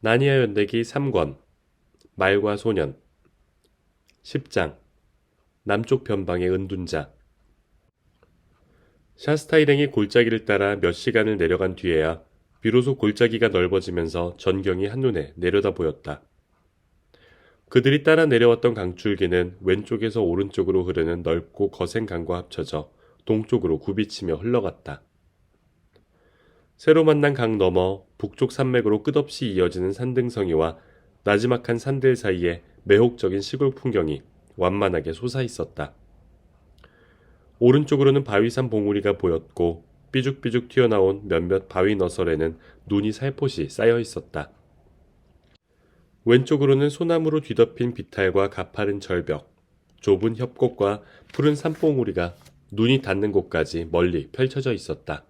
나니아 연대기 3권 말과 소년 10장 남쪽 변방의 은둔자. 샤스타 일행이 골짜기를 따라 몇 시간을 내려간 뒤에야 비로소 골짜기가 넓어지면서 전경이 한눈에 내려다 보였다. 그들이 따라 내려왔던 강줄기는 왼쪽에서 오른쪽으로 흐르는 넓고 거센 강과 합쳐져 동쪽으로 굽이치며 흘러갔다. 새로 만난 강 너머 북쪽 산맥으로 끝없이 이어지는 산등성이와 나지막한 산들 사이에 매혹적인 시골 풍경이 완만하게 솟아있었다. 오른쪽으로는 바위산 봉우리가 보였고 삐죽삐죽 튀어나온 몇몇 바위 너설에는 눈이 살포시 쌓여 있었다. 왼쪽으로는 소나무로 뒤덮인 비탈과 가파른 절벽, 좁은 협곡과 푸른 산봉우리가 눈이 닿는 곳까지 멀리 펼쳐져 있었다.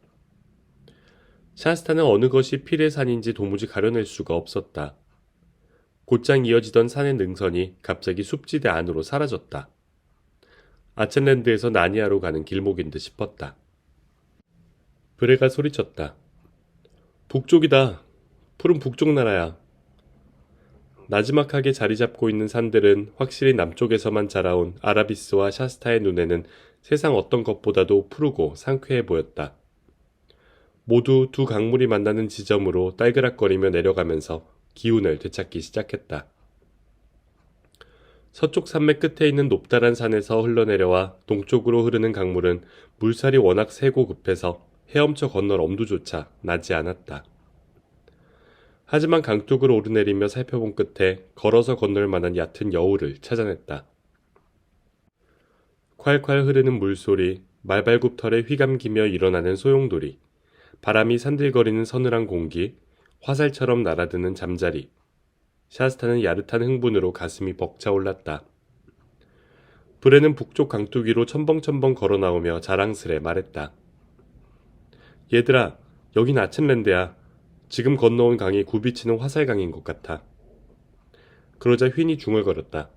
샤스타는 어느 것이 필의 산인지 도무지 가려낼 수가 없었다. 곧장 이어지던 산의 능선이 갑자기 숲지대 안으로 사라졌다. 아첸랜드에서 나니아로 가는 길목인 듯 싶었다. 브레가 소리쳤다. 북쪽이다. 푸른 북쪽 나라야. 나지막하게 자리 잡고 있는 산들은 확실히 남쪽에서만 자라온 아라비스와 샤스타의 눈에는 세상 어떤 것보다도 푸르고 상쾌해 보였다. 모두 두 강물이 만나는 지점으로 딸그락거리며 내려가면서 기운을 되찾기 시작했다. 서쪽 산맥 끝에 있는 높다란 산에서 흘러내려와 동쪽으로 흐르는 강물은 물살이 워낙 세고 급해서 헤엄쳐 건널 엄두조차 나지 않았다. 하지만 강둑을 오르내리며 살펴본 끝에 걸어서 건널 만한 얕은 여울을 찾아냈다. 콸콸 흐르는 물소리, 말발굽털에 휘감기며 일어나는 소용돌이, 바람이 산들거리는 서늘한 공기, 화살처럼 날아드는 잠자리. 샤스타는 야릇한 흥분으로 가슴이 벅차올랐다. 브레는 북쪽 강둑 위로 첨벙첨벙 걸어나오며 자랑스레 말했다. 얘들아, 여긴 아침랜드야. 지금 건너온 강이 굽이치는 화살강인 것 같아. 그러자 휜이 중얼거렸다.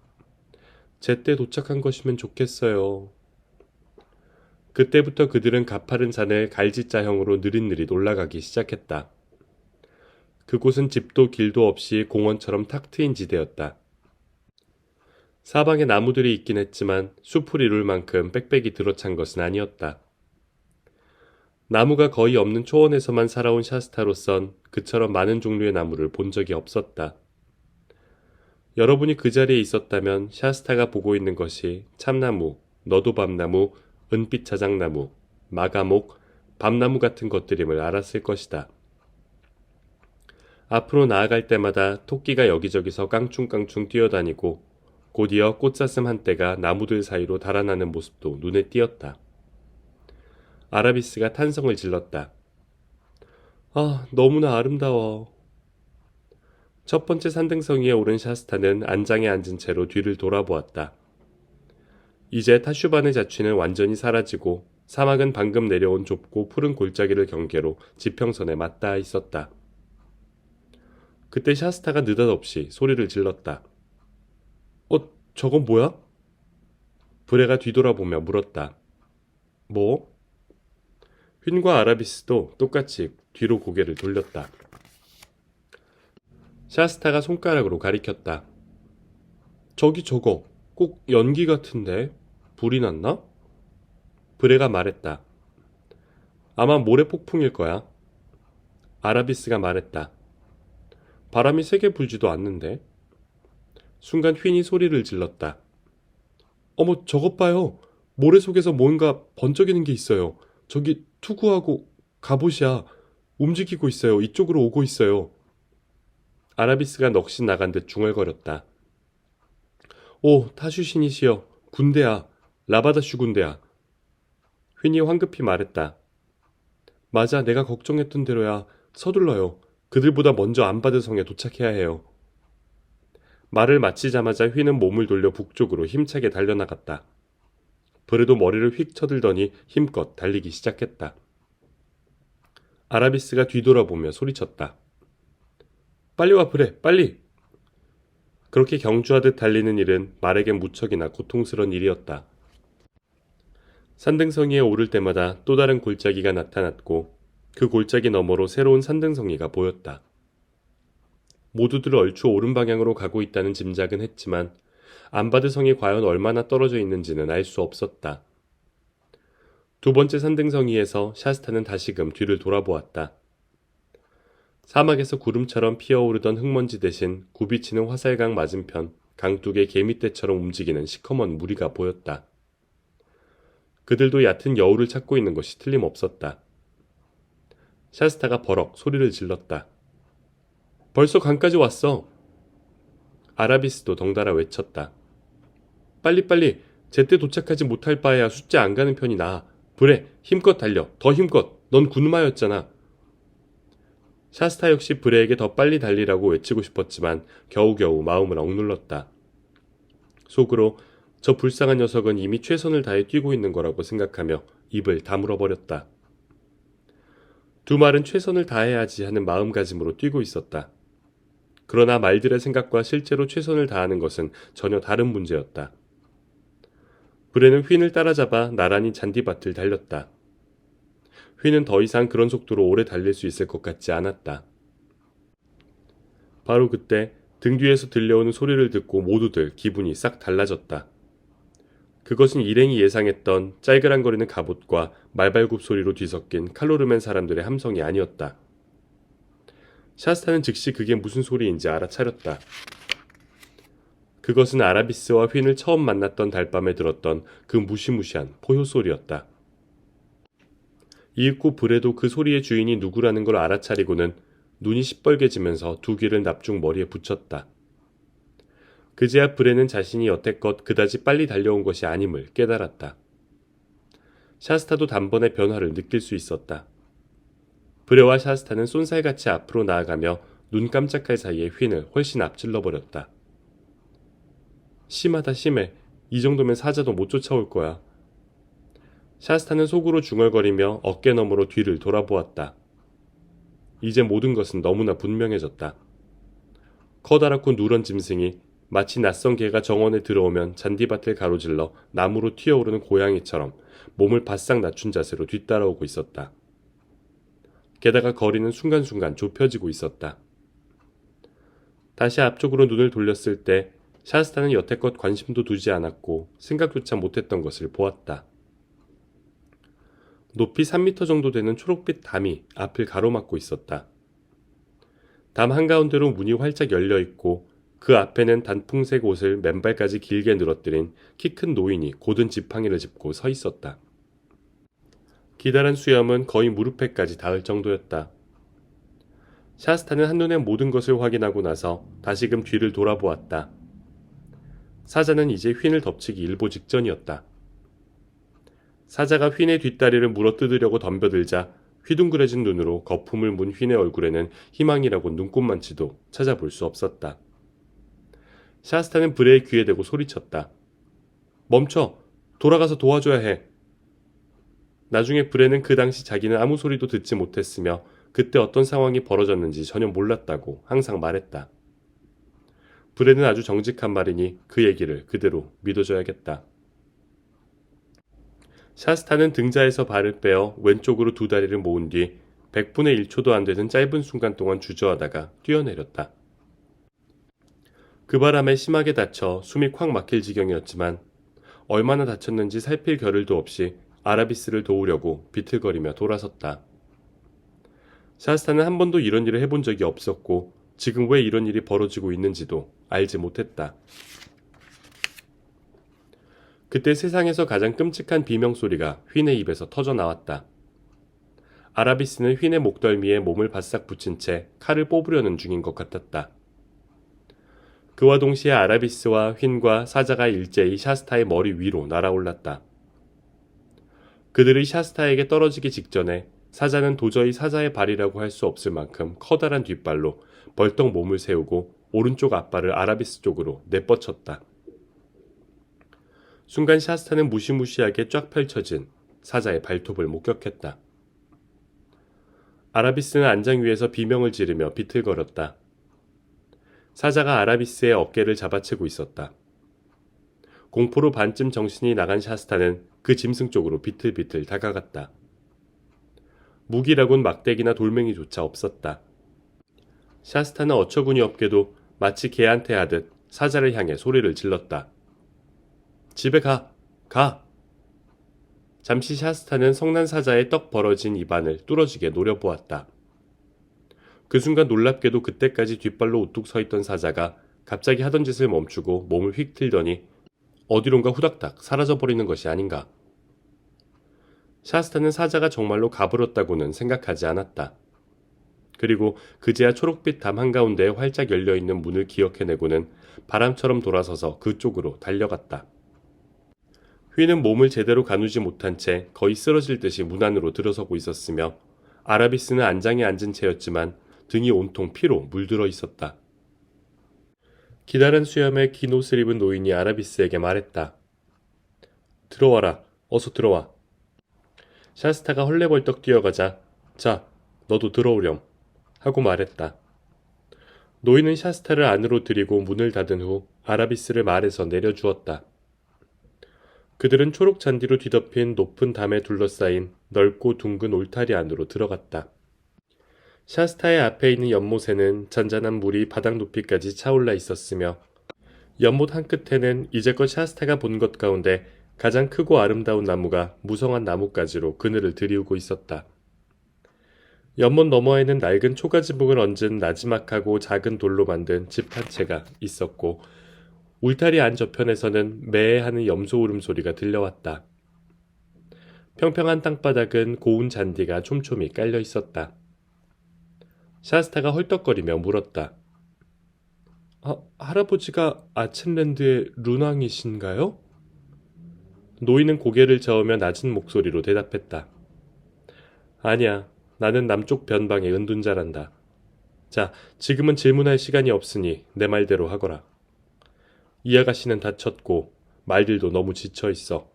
제때 도착한 것이면 좋겠어요. 그때부터 그들은 가파른 산을 갈지자형으로 느릿느릿 올라가기 시작했다. 그곳은 집도 길도 없이 공원처럼 탁 트인 지대였다. 사방에 나무들이 있긴 했지만 숲을 이룰 만큼 빽빽이 들어찬 것은 아니었다. 나무가 거의 없는 초원에서만 살아온 샤스타로선 그처럼 많은 종류의 나무를 본 적이 없었다. 여러분이 그 자리에 있었다면 샤스타가 보고 있는 것이 참나무, 너도밤나무, 은빛 자작나무, 마가목, 밤나무 같은 것들임을 알았을 것이다. 앞으로 나아갈 때마다 토끼가 여기저기서 깡충깡충 뛰어다니고 곧이어 꽃사슴 한떼가 나무들 사이로 달아나는 모습도 눈에 띄었다. 아라비스가 탄성을 질렀다. 아, 너무나 아름다워. 첫 번째 산등성 위에 오른 샤스타는 안장에 앉은 채로 뒤를 돌아보았다. 이제 타슈반의 자취는 완전히 사라지고 사막은 방금 내려온 좁고 푸른 골짜기를 경계로 지평선에 맞닿아 있었다. 그때 샤스타가 느닷없이 소리를 질렀다. 저건 뭐야? 브레가 뒤돌아보며 물었다. 뭐? 휜과 아라비스도 똑같이 뒤로 고개를 돌렸다. 샤스타가 손가락으로 가리켰다. 저기 저거 꼭 연기 같은데 불이 났나? 브레가 말했다. 아마 모래폭풍일 거야. 아라비스가 말했다. 바람이 세게 불지도 않는데. 순간 휜이 소리를 질렀다. 어머, 저것 봐요. 모래 속에서 뭔가 번쩍이는 게 있어요. 저기 투구하고 갑옷이야. 움직이고 있어요. 이쪽으로 오고 있어요. 아라비스가 넋이 나간 듯 중얼거렸다. 오, 타슈신이시여. 군대야. 라바다슈 군대야. 휜이 황급히 말했다. 맞아, 내가 걱정했던 대로야. 서둘러요. 그들보다 먼저 안바드성에 도착해야 해요. 말을 마치자마자 휜은 몸을 돌려 북쪽으로 힘차게 달려나갔다. 브레도 머리를 휙 쳐들더니 힘껏 달리기 시작했다. 아라비스가 뒤돌아보며 소리쳤다. 빨리 와, 브레, 빨리! 그렇게 경주하듯 달리는 일은 말에겐 무척이나 고통스러운 일이었다. 산등성이에 오를 때마다 또 다른 골짜기가 나타났고 그 골짜기 너머로 새로운 산등성이가 보였다. 모두들 얼추 옳은 방향으로 가고 있다는 짐작은 했지만 안바드 성이 과연 얼마나 떨어져 있는지는 알 수 없었다. 두 번째 산등성이에서 샤스타는 다시금 뒤를 돌아보았다. 사막에서 구름처럼 피어오르던 흙먼지 대신 굽이치는 화살강 맞은편 강둑의 개미떼처럼 움직이는 시커먼 무리가 보였다. 그들도 얕은 여울을 찾고 있는 것이 틀림없었다. 샤스타가 버럭 소리를 질렀다. 벌써 강까지 왔어. 아라비스도 덩달아 외쳤다. 빨리빨리 제때 도착하지 못할 바에야 숫자 안 가는 편이 나아. 그래, 힘껏 달려. 더 힘껏. 넌 군마였잖아. 샤스타 역시 브레에게 더 빨리 달리라고 외치고 싶었지만 겨우겨우 마음을 억눌렀다. 속으로 저 불쌍한 녀석은 이미 최선을 다해 뛰고 있는 거라고 생각하며 입을 다물어 버렸다. 두 말은 최선을 다해야지 하는 마음가짐으로 뛰고 있었다. 그러나 말들의 생각과 실제로 최선을 다하는 것은 전혀 다른 문제였다. 브레는 휜을 따라잡아 나란히 잔디밭을 달렸다. 휜은 더 이상 그런 속도로 오래 달릴 수 있을 것 같지 않았다. 바로 그때 등 뒤에서 들려오는 소리를 듣고 모두들 기분이 싹 달라졌다. 그것은 일행이 예상했던 짤그랑거리는 갑옷과 말발굽 소리로 뒤섞인 칼로르맨 사람들의 함성이 아니었다. 샤스타는 즉시 그게 무슨 소리인지 알아차렸다. 그것은 아라비스와 휜을 처음 만났던 달밤에 들었던 그 무시무시한 포효 소리였다. 이윽고 브레도 그 소리의 주인이 누구라는 걸 알아차리고는 눈이 시뻘개지면서 두 귀를 납죽 머리에 붙였다. 그제야 브레는 자신이 여태껏 그다지 빨리 달려온 것이 아님을 깨달았다. 샤스타도 단번에 변화를 느낄 수 있었다. 브레와 샤스타는 쏜살같이 앞으로 나아가며 눈 깜짝할 사이에 휜을 훨씬 앞질러버렸다. 심하다 심해. 이 정도면 사자도 못 쫓아올 거야. 샤스타는 속으로 중얼거리며 어깨 너머로 뒤를 돌아보았다. 이제 모든 것은 너무나 분명해졌다. 커다랗고 누런 짐승이 마치 낯선 개가 정원에 들어오면 잔디밭을 가로질러 나무로 튀어오르는 고양이처럼 몸을 바싹 낮춘 자세로 뒤따라오고 있었다. 게다가 거리는 순간순간 좁혀지고 있었다. 다시 앞쪽으로 눈을 돌렸을 때 샤스타는 여태껏 관심도 두지 않았고 생각조차 못했던 것을 보았다. 높이 3미터 정도 되는 초록빛 담이 앞을 가로막고 있었다. 담 한가운데로 문이 활짝 열려있고 그 앞에는 단풍색 옷을 맨발까지 길게 늘어뜨린 키 큰 노인이 고든 지팡이를 짚고 서 있었다. 기다란 수염은 거의 무릎에까지 닿을 정도였다. 샤스타는 한눈에 모든 것을 확인하고 나서 다시금 뒤를 돌아보았다. 사자는 이제 휜을 덮치기 일보 직전이었다. 사자가 휜의 뒷다리를 물어뜯으려고 덤벼들자 휘둥그레진 눈으로 거품을 문 휜의 얼굴에는 희망이라고 눈꼽만치도 찾아볼 수 없었다. 샤스타는 브레의 귀에 대고 소리쳤다. 멈춰! 돌아가서 도와줘야 해! 나중에 브레는 그 당시 자기는 아무 소리도 듣지 못했으며 그때 어떤 상황이 벌어졌는지 전혀 몰랐다고 항상 말했다. 브레는 아주 정직한 말이니 그 얘기를 그대로 믿어줘야겠다. 샤스타는 등자에서 발을 빼어 왼쪽으로 두 다리를 모은 뒤 100분의 1초도 안 되는 짧은 순간 동안 주저하다가 뛰어내렸다. 그 바람에 심하게 다쳐 숨이 콱 막힐 지경이었지만 얼마나 다쳤는지 살필 겨를도 없이 아라비스를 도우려고 비틀거리며 돌아섰다. 샤스타는 한 번도 이런 일을 해본 적이 없었고 지금 왜 이런 일이 벌어지고 있는지도 알지 못했다. 그때 세상에서 가장 끔찍한 비명소리가 휜의 입에서 터져 나왔다. 아라비스는 휜의 목덜미에 몸을 바싹 붙인 채 칼을 뽑으려는 중인 것 같았다. 그와 동시에 아라비스와 휜과 사자가 일제히 샤스타의 머리 위로 날아올랐다. 그들이 샤스타에게 떨어지기 직전에 사자는 도저히 사자의 발이라고 할 수 없을 만큼 커다란 뒷발로 벌떡 몸을 세우고 오른쪽 앞발을 아라비스 쪽으로 내뻗쳤다. 순간 샤스타는 무시무시하게 쫙 펼쳐진 사자의 발톱을 목격했다. 아라비스는 안장 위에서 비명을 지르며 비틀거렸다. 사자가 아라비스의 어깨를 잡아채고 있었다. 공포로 반쯤 정신이 나간 샤스타는 그 짐승 쪽으로 비틀비틀 다가갔다. 무기라곤 막대기나 돌멩이조차 없었다. 샤스타는 어처구니 없게도 마치 개한테 하듯 사자를 향해 소리를 질렀다. 집에 가! 가! 잠시 샤스타는 성난 사자의 떡 벌어진 입안을 뚫어지게 노려보았다. 그 순간 놀랍게도 그때까지 뒷발로 우뚝 서 있던 사자가 갑자기 하던 짓을 멈추고 몸을 휙 틀더니 어디론가 후닥닥 사라져버리는 것이 아닌가. 샤스타는 사자가 정말로 가버렸다고는 생각하지 않았다. 그리고 그제야 초록빛 담 한가운데에 활짝 열려있는 문을 기억해내고는 바람처럼 돌아서서 그쪽으로 달려갔다. 휘는 몸을 제대로 가누지 못한 채 거의 쓰러질 듯이 문 안으로 들어서고 있었으며 아라비스는 안장에 앉은 채였지만 등이 온통 피로 물들어 있었다. 기다란 수염에 긴 옷을 입은 노인이 아라비스에게 말했다. 들어와라. 어서 들어와. 샤스타가 헐레벌떡 뛰어가자 자, 너도 들어오렴 하고 말했다. 노인은 샤스타를 안으로 들이고 문을 닫은 후 아라비스를 말에서 내려주었다. 그들은 초록 잔디로 뒤덮인 높은 담에 둘러싸인 넓고 둥근 울타리 안으로 들어갔다. 샤스타의 앞에 있는 연못에는 잔잔한 물이 바닥 높이까지 차올라 있었으며 연못 한 끝에는 이제껏 샤스타가 본 것 가운데 가장 크고 아름다운 나무가 무성한 나뭇가지로 그늘을 드리우고 있었다. 연못 너머에는 낡은 초가지붕을 얹은 나지막하고 작은 돌로 만든 집 한 채가 있었고 울타리 안 저편에서는 매해하는 염소 울음소리가 들려왔다. 평평한 땅바닥은 고운 잔디가 촘촘히 깔려 있었다. 샤스타가 헐떡거리며 물었다. 할아버지가 아첸랜드의 룬왕이신가요? 노인은 고개를 저으며 낮은 목소리로 대답했다. 아니야, 나는 남쪽 변방의 은둔자란다. 자, 지금은 질문할 시간이 없으니 내 말대로 하거라. 이 아가씨는 다쳤고 말들도 너무 지쳐있어.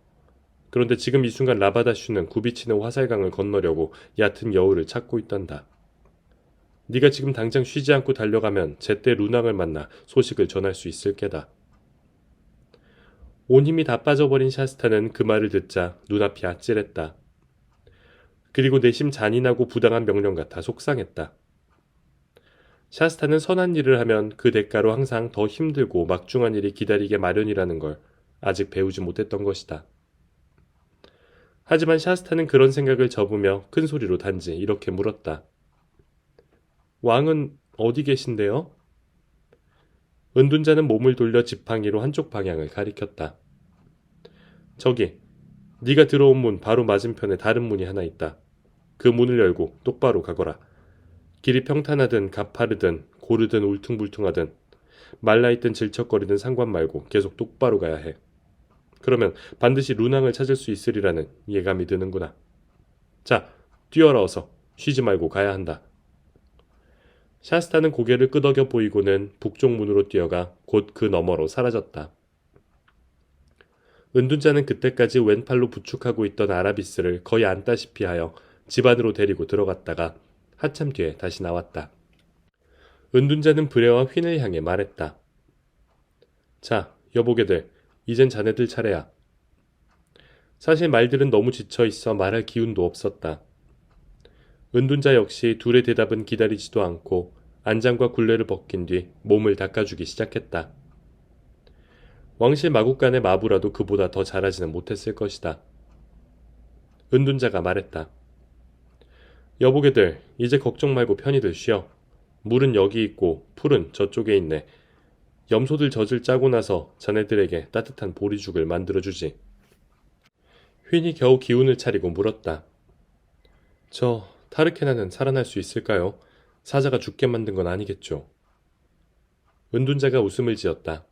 그런데 지금 이 순간 라바다슈는 굽이치는 화살강을 건너려고 얕은 여울을 찾고 있단다. 네가 지금 당장 쉬지 않고 달려가면 제때 룬왕을 만나 소식을 전할 수 있을 게다. 온 힘이 다 빠져버린 샤스타는 그 말을 듣자 눈앞이 아찔했다. 그리고 내심 잔인하고 부당한 명령 같아 속상했다. 샤스타는 선한 일을 하면 그 대가로 항상 더 힘들고 막중한 일이 기다리게 마련이라는 걸 아직 배우지 못했던 것이다. 하지만 샤스타는 그런 생각을 접으며 큰 소리로 단지 이렇게 물었다. 왕은 어디 계신데요? 은둔자는 몸을 돌려 지팡이로 한쪽 방향을 가리켰다. 저기, 네가 들어온 문 바로 맞은편에 다른 문이 하나 있다. 그 문을 열고 똑바로 가거라. 길이 평탄하든 가파르든 고르든 울퉁불퉁하든 말라있든 질척거리든 상관 말고 계속 똑바로 가야 해. 그러면 반드시 룬왕을 찾을 수 있으리라는 예감이 드는구나. 자, 뛰어라 어서. 쉬지 말고 가야 한다. 샤스타는 고개를 끄덕여 보이고는 북쪽 문으로 뛰어가 곧 그 너머로 사라졌다. 은둔자는 그때까지 왼팔로 부축하고 있던 아라비스를 거의 안다시피 하여 집 안으로 데리고 들어갔다가 한참 뒤에 다시 나왔다. 은둔자는 브레와 휜을 향해 말했다. 자, 여보게들, 이젠 자네들 차례야. 사실 말들은 너무 지쳐있어 말할 기운도 없었다. 은둔자 역시 둘의 대답은 기다리지도 않고 안장과 굴레를 벗긴 뒤 몸을 닦아주기 시작했다. 왕실 마국간의 마부라도 그보다 더 잘하지는 못했을 것이다. 은둔자가 말했다. 여보게들, 이제 걱정 말고 편히들 쉬어. 물은 여기 있고 풀은 저쪽에 있네. 염소들 젖을 짜고 나서 자네들에게 따뜻한 보리죽을 만들어주지. 휜이 겨우 기운을 차리고 물었다. 저 타르케나는 살아날 수 있을까요? 사자가 죽게 만든 건 아니겠죠. 은둔자가 웃음을 지었다.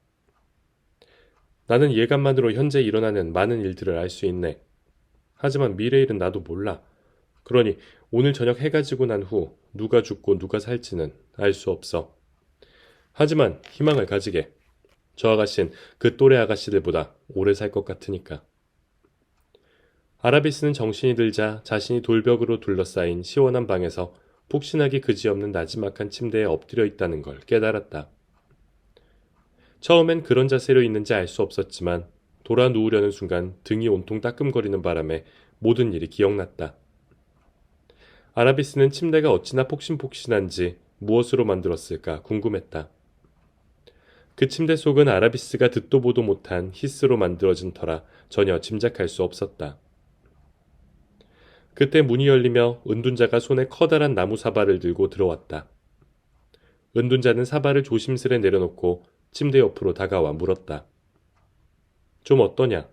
나는 예감만으로 현재 일어나는 많은 일들을 알 수 있네. 하지만 미래일은 나도 몰라. 그러니 오늘 저녁 해가 지고 난 후 누가 죽고 누가 살지는 알 수 없어. 하지만 희망을 가지게. 저 아가씨는 그 또래 아가씨들보다 오래 살 것 같으니까. 아라비스는 정신이 들자 자신이 돌벽으로 둘러싸인 시원한 방에서 푹신하기 그지없는 나지막한 침대에 엎드려 있다는 걸 깨달았다. 처음엔 그런 자세로 있는지 알 수 없었지만 돌아 누우려는 순간 등이 온통 따끔거리는 바람에 모든 일이 기억났다. 아라비스는 침대가 어찌나 폭신폭신한지 무엇으로 만들었을까 궁금했다. 그 침대 속은 아라비스가 듣도 보도 못한 히스로 만들어진 터라 전혀 짐작할 수 없었다. 그때 문이 열리며 은둔자가 손에 커다란 나무 사발을 들고 들어왔다. 은둔자는 사발을 조심스레 내려놓고 침대 옆으로 다가와 물었다. 좀 어떠냐?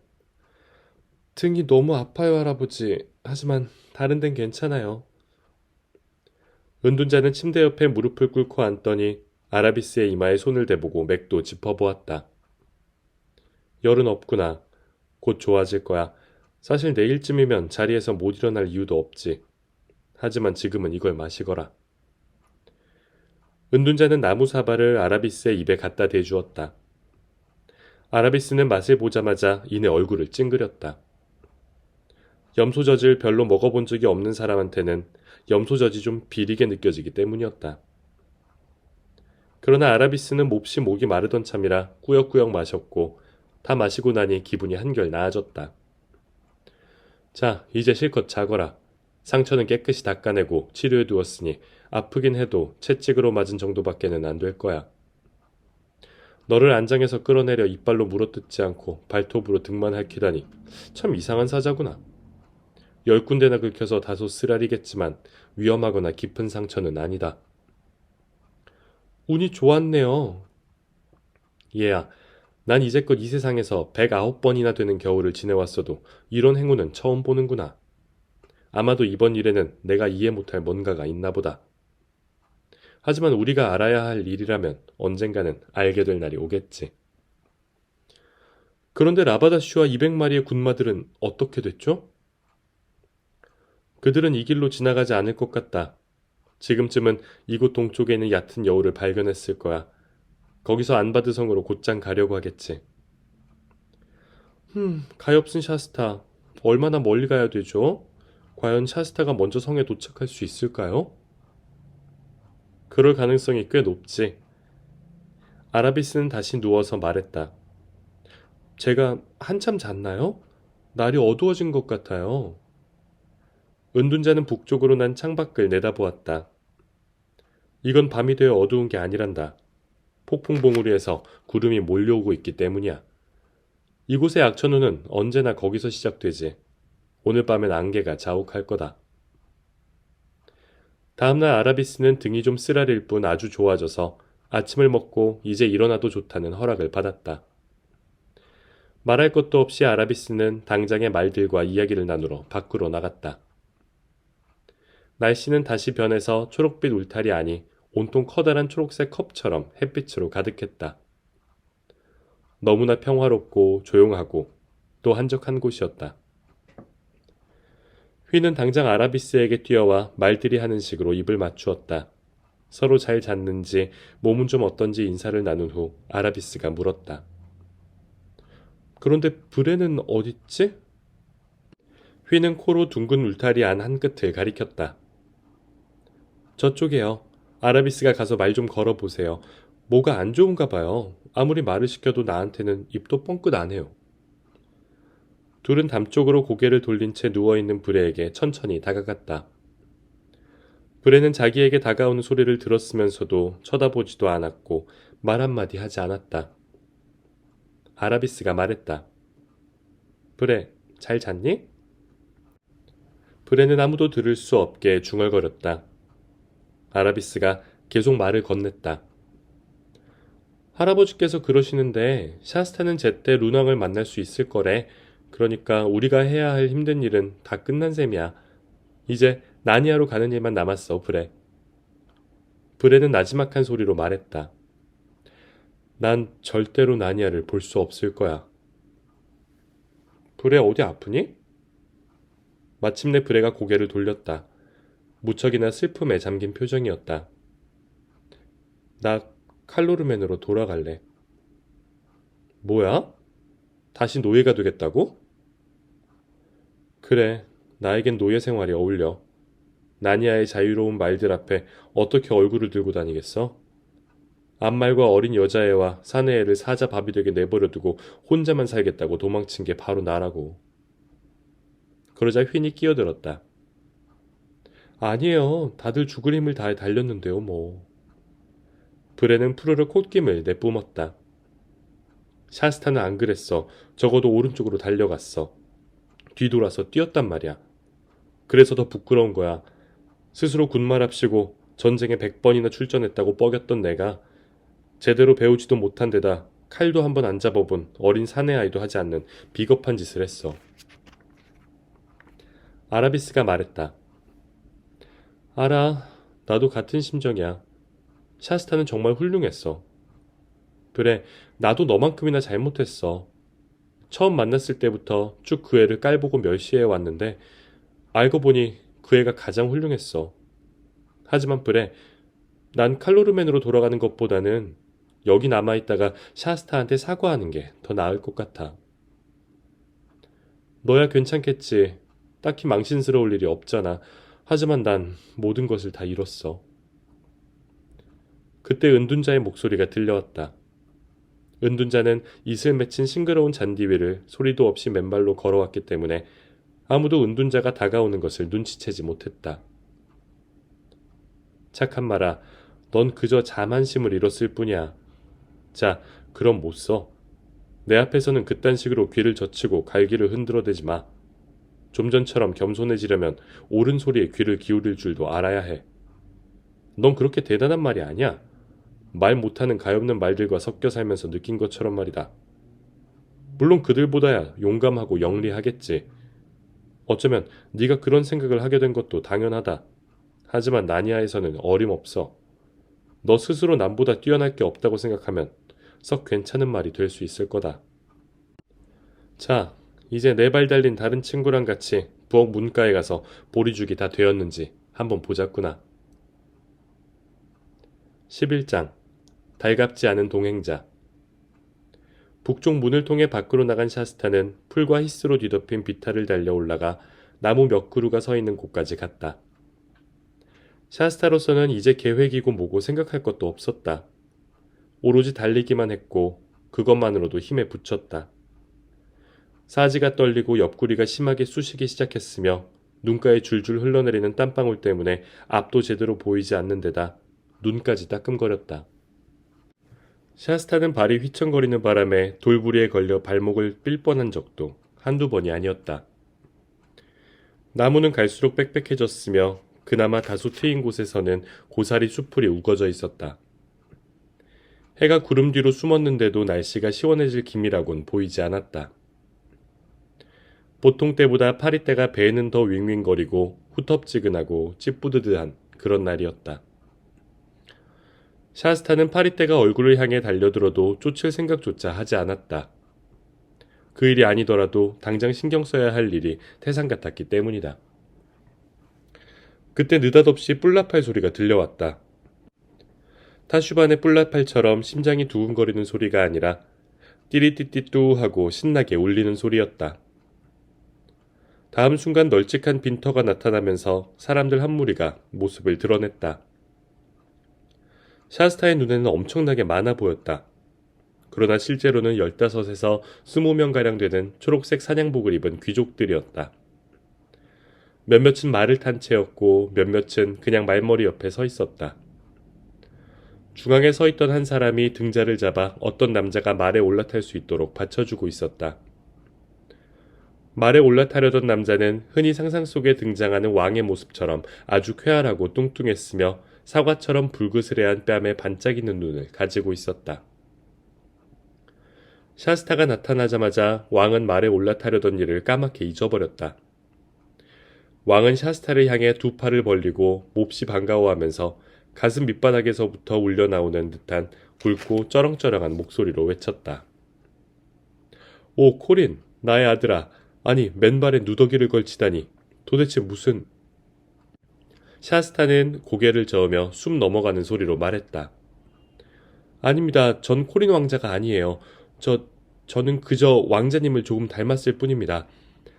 등이 너무 아파요, 할아버지. 하지만 다른 데는 괜찮아요. 은둔자는 침대 옆에 무릎을 꿇고 앉더니 아라비스의 이마에 손을 대보고 맥도 짚어보았다. 열은 없구나. 곧 좋아질 거야. 사실 내일쯤이면 자리에서 못 일어날 이유도 없지. 하지만 지금은 이걸 마시거라. 은둔자는 나무 사발을 아라비스의 입에 갖다 대주었다. 아라비스는 맛을 보자마자 이내 얼굴을 찡그렸다. 염소젖을 별로 먹어본 적이 없는 사람한테는 염소젖이 좀 비리게 느껴지기 때문이었다. 그러나 아라비스는 몹시 목이 마르던 참이라 꾸역꾸역 마셨고 다 마시고 나니 기분이 한결 나아졌다. 자, 이제 실컷 자거라. 상처는 깨끗이 닦아내고 치료해 두었으니 아프긴 해도 채찍으로 맞은 정도밖에는 안 될 거야. 너를 안장에서 끌어내려 이빨로 물어뜯지 않고 발톱으로 등만 핥히다니 참 이상한 사자구나. 10군데나 긁혀서 다소 쓰라리겠지만 위험하거나 깊은 상처는 아니다. 운이 좋았네요. 얘야, 난 이제껏 이 세상에서 109번이나 되는 겨울을 지내왔어도 이런 행운은 처음 보는구나. 아마도 이번 일에는 내가 이해 못할 뭔가가 있나 보다. 하지만 우리가 알아야 할 일이라면 언젠가는 알게 될 날이 오겠지. 그런데 라바다슈와 200마리의 군마들은 어떻게 됐죠? 그들은 이 길로 지나가지 않을 것 같다. 지금쯤은 이곳 동쪽에 있는 얕은 여울을 발견했을 거야. 거기서 안바드 성으로 곧장 가려고 하겠지. 가엾은 샤스타. 얼마나 멀리 가야 되죠? 과연 샤스타가 먼저 성에 도착할 수 있을까요? 그럴 가능성이 꽤 높지. 아라비스는 다시 누워서 말했다. 제가 한참 잤나요? 날이 어두워진 것 같아요. 은둔자는 북쪽으로 난 창밖을 내다보았다. 이건 밤이 되어 어두운 게 아니란다. 폭풍봉우리에서 구름이 몰려오고 있기 때문이야. 이곳의 악천후는 언제나 거기서 시작되지. 오늘 밤엔 안개가 자욱할 거다. 다음날 아라비스는 등이 좀 쓰라릴 뿐 아주 좋아져서 아침을 먹고 이제 일어나도 좋다는 허락을 받았다. 말할 것도 없이 아라비스는 당장의 말들과 이야기를 나누러 밖으로 나갔다. 날씨는 다시 변해서 초록빛 울타리 안이 온통 커다란 초록색 컵처럼 햇빛으로 가득했다. 너무나 평화롭고 조용하고 또 한적한 곳이었다. 휘는 당장 아라비스에게 뛰어와 말들이 하는 식으로 입을 맞추었다. 서로 잘 잤는지 몸은 좀 어떤지 인사를 나눈 후 아라비스가 물었다. 그런데 브레는 어딨지? 휘는 코로 둥근 울타리 안 한 끝을 가리켰다. 저쪽에요. 아라비스가 가서 말 좀 걸어보세요. 뭐가 안 좋은가 봐요. 아무리 말을 시켜도 나한테는 입도 뻥끗 안 해요. 둘은 담쪽으로 고개를 돌린 채 누워있는 브레에게 천천히 다가갔다. 브레는 자기에게 다가오는 소리를 들었으면서도 쳐다보지도 않았고 말 한마디 하지 않았다. 아라비스가 말했다. 브레, 잘 잤니? 브레는 아무도 들을 수 없게 중얼거렸다. 아라비스가 계속 말을 건넸다. 할아버지께서 그러시는데 샤스타는 제때 루낭을 만날 수 있을 거래. 그러니까 우리가 해야 할 힘든 일은 다 끝난 셈이야. 이제 나니아로 가는 일만 남았어, 브레. 브레는 나지막한 소리로 말했다. 난 절대로 나니아를 볼 수 없을 거야. 브레 어디 아프니? 마침내 브레가 고개를 돌렸다. 무척이나 슬픔에 잠긴 표정이었다. 나 칼로르멘으로 돌아갈래. 뭐야? 다시 노예가 되겠다고? 그래, 나에겐 노예 생활이 어울려. 나니아의 자유로운 말들 앞에 어떻게 얼굴을 들고 다니겠어? 암말과 어린 여자애와 사내애를 사자밥이 되게 내버려두고 혼자만 살겠다고 도망친 게 바로 나라고. 그러자 휜이 끼어들었다. 아니에요. 다들 죽을 힘을 다해 달렸는데요, 뭐. 브레는 푸르르 콧김을 내뿜었다. 샤스타는 안 그랬어. 적어도 오른쪽으로 달려갔어. 뒤돌아서 뛰었단 말이야. 그래서 더 부끄러운 거야. 스스로 군말합시고 전쟁에 100번이나 출전했다고 뻐겼던 내가 제대로 배우지도 못한 데다 칼도 한번 안 잡아본 어린 사내 아이도 하지 않는 비겁한 짓을 했어. 아라비스가 말했다. 알아. 나도 같은 심정이야. 샤스타는 정말 훌륭했어. 그래, 나도 너만큼이나 잘못했어. 처음 만났을 때부터 쭉 그 애를 깔보고 멸시해 왔는데 알고 보니 그 애가 가장 훌륭했어. 하지만 그래, 난 칼로르맨으로 돌아가는 것보다는 여기 남아있다가 샤스타한테 사과하는 게 더 나을 것 같아. 너야 괜찮겠지. 딱히 망신스러울 일이 없잖아. 하지만 난 모든 것을 다 잃었어. 그때 은둔자의 목소리가 들려왔다. 은둔자는 이슬 맺힌 싱그러운 잔디 위를 소리도 없이 맨발로 걸어왔기 때문에 아무도 은둔자가 다가오는 것을 눈치채지 못했다. 착한 말아, 넌 그저 자만심을 잃었을 뿐이야. 자, 그럼 못 써. 내 앞에서는 그딴 식으로 귀를 젖히고 갈기를 흔들어대지 마. 좀 전처럼 겸손해지려면 옳은 소리에 귀를 기울일 줄도 알아야 해. 넌 그렇게 대단한 말이 아니야. 말 못하는 가엾는 말들과 섞여 살면서 느낀 것처럼 말이다. 물론 그들보다야 용감하고 영리하겠지. 어쩌면 네가 그런 생각을 하게 된 것도 당연하다. 하지만 나니아에서는 어림없어. 너 스스로 남보다 뛰어날 게 없다고 생각하면 썩 괜찮은 말이 될 수 있을 거다. 자, 이제 네 발 달린 다른 친구랑 같이 부엌 문가에 가서 보리죽이 다 되었는지 한번 보자꾸나. 11장 달갑지 않은 동행자. 북쪽 문을 통해 밖으로 나간 샤스타는 풀과 히스로 뒤덮인 비탈을 달려 올라가 나무 몇 그루가 서 있는 곳까지 갔다. 샤스타로서는 이제 계획이고 뭐고 생각할 것도 없었다. 오로지 달리기만 했고 그것만으로도 힘에 부쳤다. 사지가 떨리고 옆구리가 심하게 쑤시기 시작했으며 눈가에 줄줄 흘러내리는 땀방울 때문에 앞도 제대로 보이지 않는 데다 눈까지 따끔거렸다. 샤스타는 발이 휘청거리는 바람에 돌부리에 걸려 발목을 삘 뻔한 적도 한두 번이 아니었다. 나무는 갈수록 빽빽해졌으며 그나마 다소 트인 곳에서는 고사리 숲풀이 우거져 있었다. 해가 구름 뒤로 숨었는데도 날씨가 시원해질 기미라곤 보이지 않았다. 보통 때보다 파리떼가 배에는 더 윙윙거리고 후텁지근하고 찌뿌드드한 그런 날이었다. 샤스타는 파리떼가 얼굴을 향해 달려들어도 쫓을 생각조차 하지 않았다. 그 일이 아니더라도 당장 신경 써야 할 일이 태산 같았기 때문이다. 그때 느닷없이 뿔나팔 소리가 들려왔다. 타슈반의 뿔나팔처럼 심장이 두근거리는 소리가 아니라 띠리띠띠뚜 하고 신나게 울리는 소리였다. 다음 순간 널찍한 빈터가 나타나면서 사람들 한 무리가 모습을 드러냈다. 샤스타의 눈에는 엄청나게 많아 보였다. 그러나 실제로는 15에서 20명가량 되는 초록색 사냥복을 입은 귀족들이었다. 몇몇은 말을 탄 채였고 몇몇은 그냥 말머리 옆에 서 있었다. 중앙에 서 있던 한 사람이 등자를 잡아 어떤 남자가 말에 올라탈 수 있도록 받쳐주고 있었다. 말에 올라타려던 남자는 흔히 상상 속에 등장하는 왕의 모습처럼 아주 쾌활하고 뚱뚱했으며 사과처럼 불그스레한 뺨에 반짝이는 눈을 가지고 있었다. 샤스타가 나타나자마자 왕은 말에 올라타려던 일을 까맣게 잊어버렸다. 왕은 샤스타를 향해 두 팔을 벌리고 몹시 반가워하면서 가슴 밑바닥에서부터 울려나오는 듯한 굵고 쩌렁쩌렁한 목소리로 외쳤다. 오, 코린, 나의 아들아. 아니, 맨발에 누더기를 걸치다니. 도대체 무슨... 샤스타는 고개를 저으며 숨 넘어가는 소리로 말했다. 아닙니다. 전 코린 왕자가 아니에요. 저는 그저 왕자님을 조금 닮았을 뿐입니다.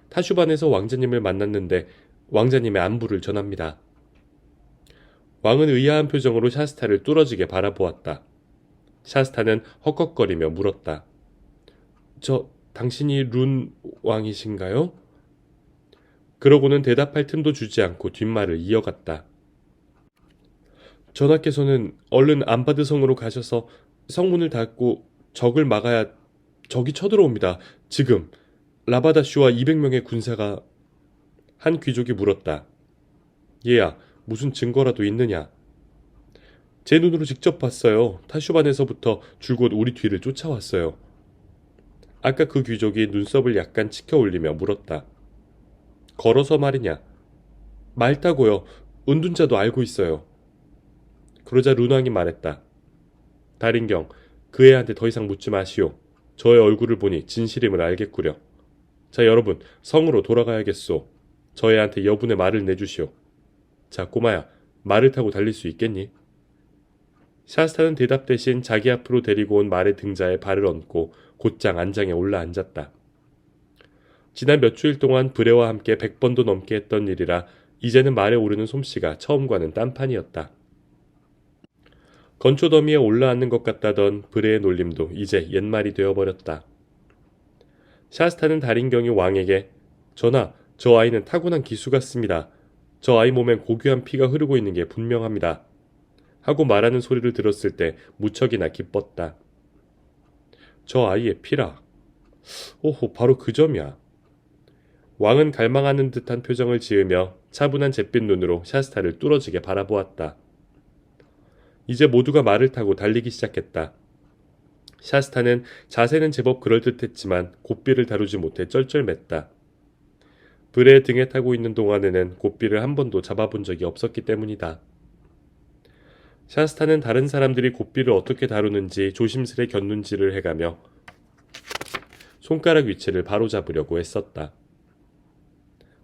타슈반에서 왕자님을 만났는데 왕자님의 안부를 전합니다. 왕은 의아한 표정으로 샤스타를 뚫어지게 바라보았다. 샤스타는 헉헉거리며 물었다. 당신이 룬 왕이신가요? 그러고는 대답할 틈도 주지 않고 뒷말을 이어갔다. 전하께서는 얼른 안바드성으로 가셔서 성문을 닫고 적을 막아야 적이 쳐들어옵니다. 지금 라바다슈와 200명의 군사가 한 귀족이 물었다. 얘야, 무슨 증거라도 있느냐? 제 눈으로 직접 봤어요. 타슈반에서부터 줄곧 우리 뒤를 쫓아왔어요. 아까 그 귀족이 눈썹을 약간 치켜 올리며 물었다. 걸어서 말이냐? 말 타고요. 은둔자도 알고 있어요. 그러자 룬왕이 말했다. 달인경, 그 애한테 더 이상 묻지 마시오. 저의 얼굴을 보니 진실임을 알겠구려. 자, 여러분, 성으로 돌아가야겠소. 저 애한테 여분의 말을 내주시오. 자, 꼬마야, 말을 타고 달릴 수 있겠니? 샤스타는 대답 대신 자기 앞으로 데리고 온 말의 등자에 발을 얹고 곧장 안장에 올라앉았다. 지난 몇 주일 동안 브레와 함께 100번도 넘게 했던 일이라 이제는 말에 오르는 솜씨가 처음과는 딴판이었다. 건초더미에 올라앉는 것 같다던 브레의 놀림도 이제 옛말이 되어버렸다. 샤스타는 달인경이 왕에게 전하, 저 아이는 타고난 기수 같습니다. 저 아이 몸엔 고귀한 피가 흐르고 있는 게 분명합니다. 하고 말하는 소리를 들었을 때 무척이나 기뻤다. 저 아이의 피라. 오호, 바로 그 점이야. 왕은 갈망하는 듯한 표정을 지으며 차분한 잿빛 눈으로 샤스타를 뚫어지게 바라보았다. 이제 모두가 말을 타고 달리기 시작했다. 샤스타는 자세는 제법 그럴듯했지만 곶비를 다루지 못해 쩔쩔맸다. 브레의 등에 타고 있는 동안에는 곶비를 한 번도 잡아본 적이 없었기 때문이다. 샤스타는 다른 사람들이 곶비를 어떻게 다루는지 조심스레 곁눈질을 해가며 손가락 위치를 바로잡으려고 애썼다.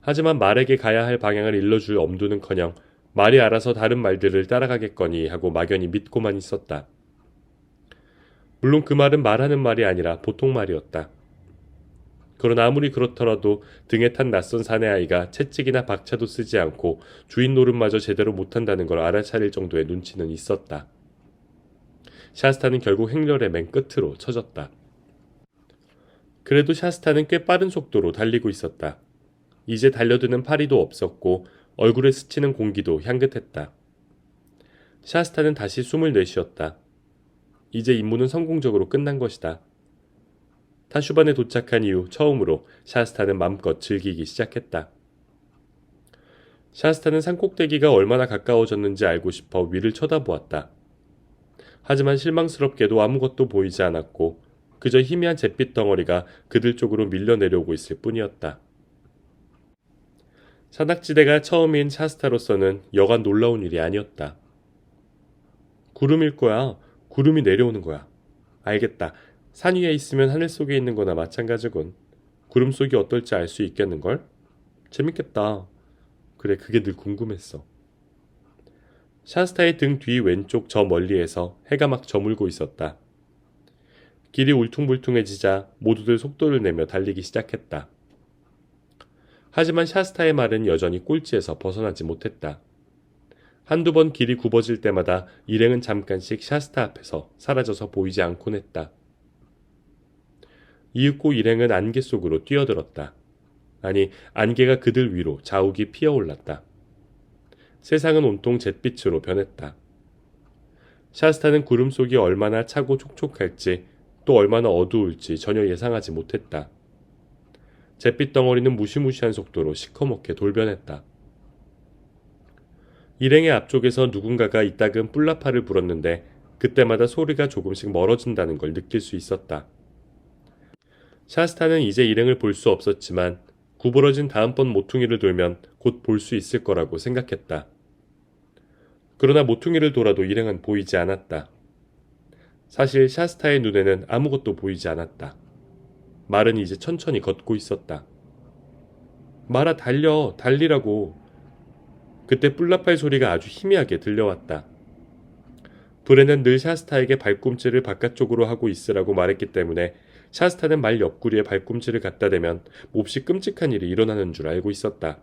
하지만 말에게 가야 할 방향을 일러줄 엄두는커녕 말이 알아서 다른 말들을 따라가겠거니 하고 막연히 믿고만 있었다. 물론 그 말은 말하는 말이 아니라 보통 말이었다. 그러나 아무리 그렇더라도 등에 탄 낯선 사내아이가 채찍이나 박차도 쓰지 않고 주인 노릇마저 제대로 못한다는 걸 알아차릴 정도의 눈치는 있었다. 샤스타는 결국 행렬의 맨 끝으로 처졌다. 그래도 샤스타는 꽤 빠른 속도로 달리고 있었다. 이제 달려드는 파리도 없었고 얼굴에 스치는 공기도 향긋했다. 샤스타는 다시 숨을 내쉬었다. 이제 임무는 성공적으로 끝난 것이다. 타슈반에 도착한 이후 처음으로 샤스타는 맘껏 즐기기 시작했다. 샤스타는 산꼭대기가 얼마나 가까워졌는지 알고 싶어 위를 쳐다보았다. 하지만 실망스럽게도 아무것도 보이지 않았고 그저 희미한 잿빛 덩어리가 그들 쪽으로 밀려 내려오고 있을 뿐이었다. 산악지대가 처음인 샤스타로서는 여간 놀라운 일이 아니었다. 구름일 거야. 구름이 내려오는 거야. 알겠다. 산 위에 있으면 하늘 속에 있는 거나 마찬가지군. 구름 속이 어떨지 알 수 있겠는걸? 재밌겠다. 그래, 그게 늘 궁금했어. 샤스타의 등 뒤 왼쪽 저 멀리에서 해가 막 저물고 있었다. 길이 울퉁불퉁해지자 모두들 속도를 내며 달리기 시작했다. 하지만 샤스타의 말은 여전히 꼴찌에서 벗어나지 못했다. 한두 번 길이 굽어질 때마다 일행은 잠깐씩 샤스타 앞에서 사라져서 보이지 않곤 했다. 이윽고 일행은 안개 속으로 뛰어들었다. 아니, 안개가 그들 위로 자욱이 피어올랐다. 세상은 온통 잿빛으로 변했다. 샤스타는 구름 속이 얼마나 차고 촉촉할지 또 얼마나 어두울지 전혀 예상하지 못했다. 잿빛 덩어리는 무시무시한 속도로 시커멓게 돌변했다. 일행의 앞쪽에서 누군가가 이따금 뿔라파를 불었는데 그때마다 소리가 조금씩 멀어진다는 걸 느낄 수 있었다. 샤스타는 이제 일행을 볼 수 없었지만 구부러진 다음번 모퉁이를 돌면 곧 볼 수 있을 거라고 생각했다. 그러나 모퉁이를 돌아도 일행은 보이지 않았다. 사실 샤스타의 눈에는 아무것도 보이지 않았다. 말은 이제 천천히 걷고 있었다. 말아, 달려, 달리라고. 그때 뿔라파의 소리가 아주 희미하게 들려왔다. 브레는 늘 샤스타에게 발꿈치를 바깥쪽으로 하고 있으라고 말했기 때문에 샤스타는 말 옆구리에 발꿈치를 갖다 대면 몹시 끔찍한 일이 일어나는 줄 알고 있었다.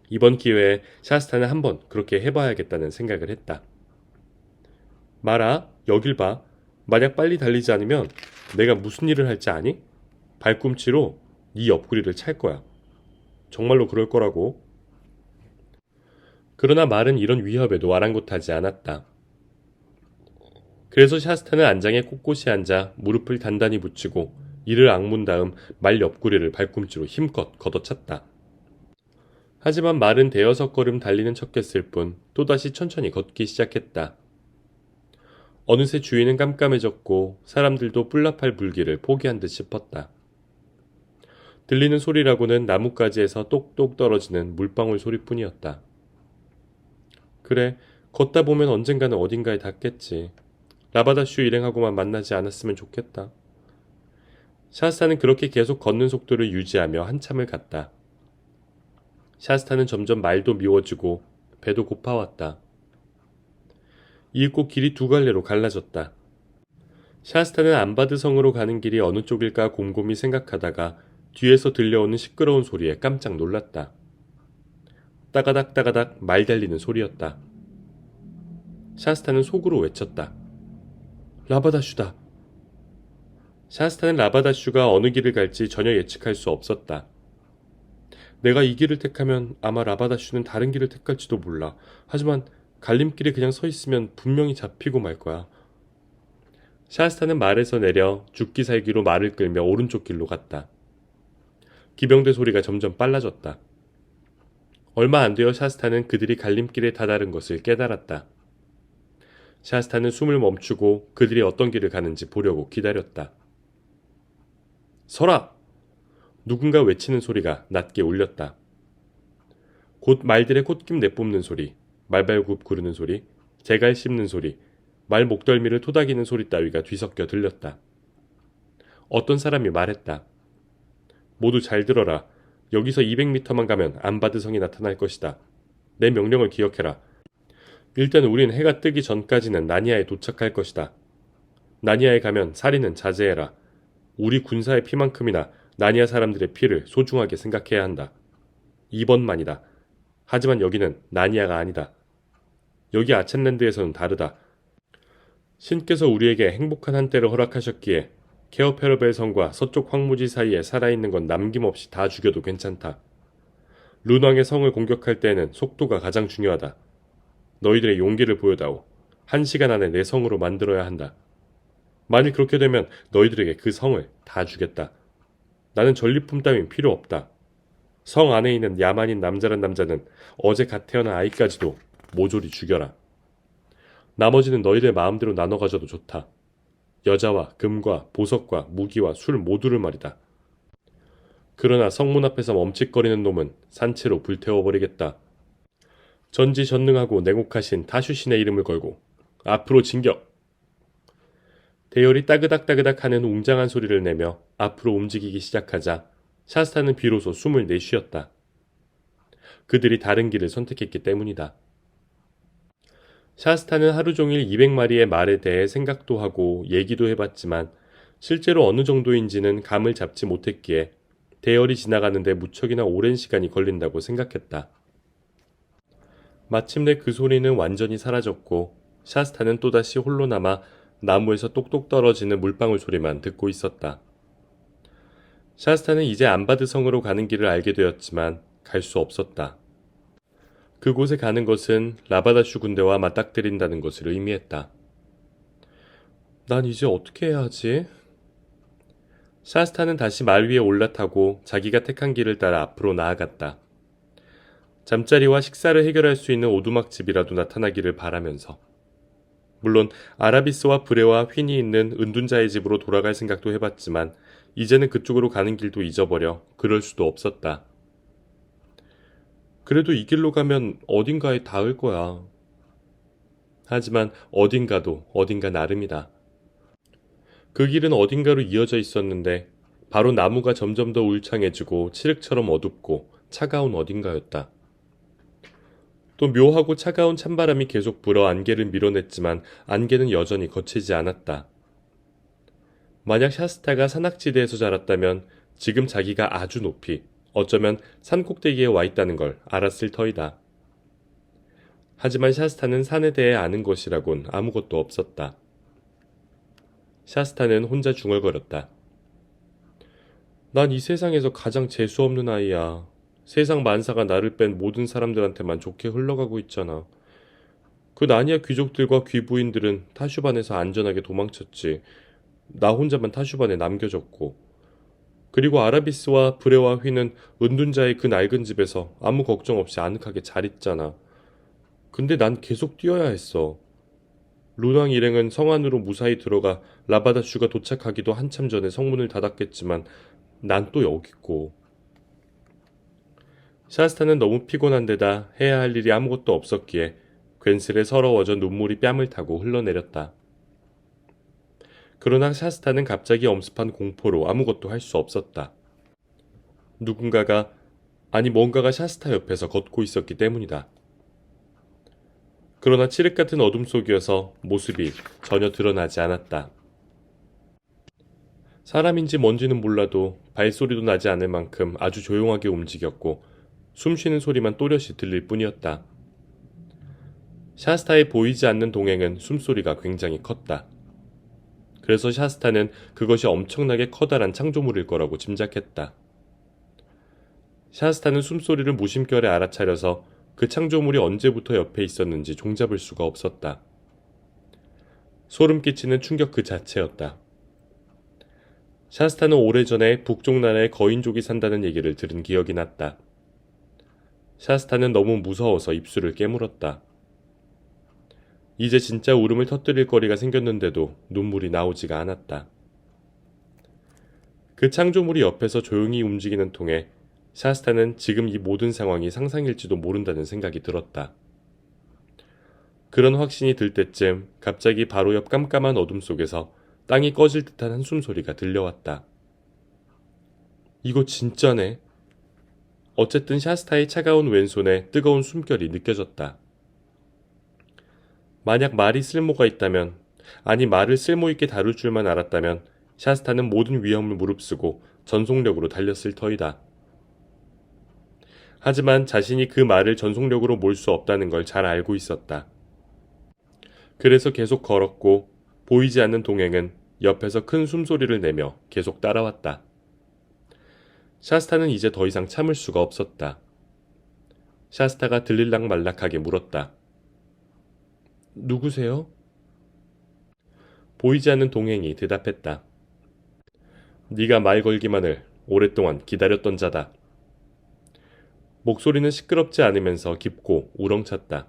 이번 기회에 샤스타는 한번 그렇게 해봐야겠다는 생각을 했다. 말아, 여길 봐. 만약 빨리 달리지 않으면 내가 무슨 일을 할지 아니? 발꿈치로 네 옆구리를 찰 거야. 정말로 그럴 거라고. 그러나 말은 이런 위협에도 아랑곳하지 않았다. 그래서 샤스타는 안장에 꼿꼿이 앉아 무릎을 단단히 붙이고 이를 악문 다음 말 옆구리를 발꿈치로 힘껏 걷어찼다. 하지만 말은 대여섯 걸음 달리는 척했을 뿐 또다시 천천히 걷기 시작했다. 어느새 주위는 깜깜해졌고 사람들도 뿔나팔 불기를 포기한 듯 싶었다. 들리는 소리라고는 나뭇가지에서 똑똑 떨어지는 물방울 소리뿐이었다. 그래, 걷다 보면 언젠가는 어딘가에 닿겠지. 라바다슈 일행하고만 만나지 않았으면 좋겠다. 샤스타는 그렇게 계속 걷는 속도를 유지하며 한참을 갔다. 샤스타는 점점 말도 미워지고 배도 고파왔다. 이윽고 길이 두 갈래로 갈라졌다. 샤스타는 안바드 성으로 가는 길이 어느 쪽일까 곰곰이 생각하다가 뒤에서 들려오는 시끄러운 소리에 깜짝 놀랐다. 따가닥 따가닥 말 달리는 소리였다. 샤스타는 속으로 외쳤다. 라바다슈다. 샤스타는 라바다슈가 어느 길을 갈지 전혀 예측할 수 없었다. 내가 이 길을 택하면 아마 라바다슈는 다른 길을 택할지도 몰라. 하지만 갈림길에 그냥 서 있으면 분명히 잡히고 말 거야. 샤스타는 말에서 내려 죽기 살기로 말을 끌며 오른쪽 길로 갔다. 기병대 소리가 점점 빨라졌다. 얼마 안 되어 샤스타는 그들이 갈림길에 다다른 것을 깨달았다. 샤스타는 숨을 멈추고 그들이 어떤 길을 가는지 보려고 기다렸다. 서라! 누군가 외치는 소리가 낮게 울렸다. 곧 말들의 콧김 내뿜는 소리, 말발굽 구르는 소리, 재갈 씹는 소리, 말 목덜미를 토닥이는 소리 따위가 뒤섞여 들렸다. 어떤 사람이 말했다. 모두 잘 들어라. 여기서 200m만 가면 안바드 성이 나타날 것이다. 내 명령을 기억해라. 일단 우린 해가 뜨기 전까지는 나니아에 도착할 것이다. 나니아에 가면 살인은 자제해라. 우리 군사의 피만큼이나 나니아 사람들의 피를 소중하게 생각해야 한다. 이번만이다. 하지만 여기는 나니아가 아니다. 여기 아첸랜드에서는 다르다. 신께서 우리에게 행복한 한때를 허락하셨기에 케어페르벨 성과 서쪽 황무지 사이에 살아있는 건 남김없이 다 죽여도 괜찮다. 룬왕의 성을 공격할 때에는 속도가 가장 중요하다. 너희들의 용기를 보여다오. 1시간 안에 내 성으로 만들어야 한다. 만일 그렇게 되면 너희들에게 그 성을 다 주겠다. 나는 전리품 따윈 필요 없다. 성 안에 있는 야만인 남자란 남자는 어제 갓 태어난 아이까지도 모조리 죽여라. 나머지는 너희들 마음대로 나눠 가져도 좋다. 여자와 금과 보석과 무기와 술 모두를 말이다. 그러나 성문 앞에서 멈칫거리는 놈은 산채로 불태워버리겠다. 전지전능하고 냉혹하신 다슈신의 이름을 걸고 앞으로 진격! 대열이 따그닥따그닥 하는 웅장한 소리를 내며 앞으로 움직이기 시작하자 샤스타는 비로소 숨을 내쉬었다. 그들이 다른 길을 선택했기 때문이다. 샤스타는 하루 종일 200마리의 말에 대해 생각도 하고 얘기도 해봤지만 실제로 어느 정도인지는 감을 잡지 못했기에 대열이 지나가는데 무척이나 오랜 시간이 걸린다고 생각했다. 마침내 그 소리는 완전히 사라졌고 샤스타는 또다시 홀로 남아 나무에서 똑똑 떨어지는 물방울 소리만 듣고 있었다. 샤스타는 이제 안바드 성으로 가는 길을 알게 되었지만 갈 수 없었다. 그곳에 가는 것은 라바다슈 군대와 맞닥뜨린다는 것을 의미했다. 난 이제 어떻게 해야 하지? 샤스타는 다시 말 위에 올라타고 자기가 택한 길을 따라 앞으로 나아갔다. 잠자리와 식사를 해결할 수 있는 오두막집이라도 나타나기를 바라면서. 물론 아라비스와 브레와 휜이 있는 은둔자의 집으로 돌아갈 생각도 해봤지만 이제는 그쪽으로 가는 길도 잊어버려 그럴 수도 없었다. 그래도 이 길로 가면 어딘가에 닿을 거야. 하지만 어딘가도 어딘가 나름이다. 그 길은 어딘가로 이어져 있었는데 바로 나무가 점점 더 울창해지고 칠흑처럼 어둡고 차가운 어딘가였다. 또 묘하고 차가운 찬바람이 계속 불어 안개를 밀어냈지만 안개는 여전히 거치지 않았다. 만약 샤스타가 산악지대에서 자랐다면 지금 자기가 아주 높이 어쩌면 산꼭대기에 와 있다는 걸 알았을 터이다. 하지만 샤스타는 산에 대해 아는 것이라곤 아무것도 없었다. 샤스타는 혼자 중얼거렸다. 난 이 세상에서 가장 재수없는 아이야. 세상 만사가 나를 뺀 모든 사람들한테만 좋게 흘러가고 있잖아. 그 나니아 귀족들과 귀부인들은 타슈반에서 안전하게 도망쳤지. 나 혼자만 타슈반에 남겨졌고. 그리고 아라비스와 브레와 휘는 은둔자의 그 낡은 집에서 아무 걱정 없이 아늑하게 잘 있잖아. 근데 난 계속 뛰어야 했어. 루낭 일행은 성 안으로 무사히 들어가 라바다슈가 도착하기도 한참 전에 성문을 닫았겠지만 난 또 여기 있고. 샤스타는 너무 피곤한 데다 해야 할 일이 아무것도 없었기에 괜스레 서러워져 눈물이 뺨을 타고 흘러내렸다. 그러나 샤스타는 갑자기 엄습한 공포로 아무것도 할 수 없었다. 누군가가, 아니 뭔가가 샤스타 옆에서 걷고 있었기 때문이다. 그러나 칠흑 같은 어둠 속이어서 모습이 전혀 드러나지 않았다. 사람인지 뭔지는 몰라도 발소리도 나지 않을 만큼 아주 조용하게 움직였고 숨 쉬는 소리만 또렷이 들릴 뿐이었다. 샤스타의 보이지 않는 동행은 숨소리가 굉장히 컸다. 그래서 샤스타는 그것이 엄청나게 커다란 창조물일 거라고 짐작했다. 샤스타는 숨소리를 무심결에 알아차려서 그 창조물이 언제부터 옆에 있었는지 종잡을 수가 없었다. 소름 끼치는 충격 그 자체였다. 샤스타는 오래전에 북쪽 나라에 거인족이 산다는 얘기를 들은 기억이 났다. 샤스타는 너무 무서워서 입술을 깨물었다. 이제 진짜 울음을 터뜨릴 거리가 생겼는데도 눈물이 나오지가 않았다. 그 창조물이 옆에서 조용히 움직이는 통에 샤스타는 지금 이 모든 상황이 상상일지도 모른다는 생각이 들었다. 그런 확신이 들 때쯤 갑자기 바로 옆 깜깜한 어둠 속에서 땅이 꺼질 듯한 한숨 소리가 들려왔다. 이거 진짜네. 어쨌든 샤스타의 차가운 왼손에 뜨거운 숨결이 느껴졌다. 만약 말이 쓸모가 있다면, 아니 말을 쓸모있게 다룰 줄만 알았다면 샤스타는 모든 위험을 무릅쓰고 전속력으로 달렸을 터이다. 하지만 자신이 그 말을 전속력으로 몰 수 없다는 걸 잘 알고 있었다. 그래서 계속 걸었고 보이지 않는 동행은 옆에서 큰 숨소리를 내며 계속 따라왔다. 샤스타는 이제 더 이상 참을 수가 없었다. 샤스타가 들릴락말락하게 물었다. 누구세요? 보이지 않는 동행이 대답했다. 네가 말 걸기만을 오랫동안 기다렸던 자다. 목소리는 시끄럽지 않으면서 깊고 우렁찼다.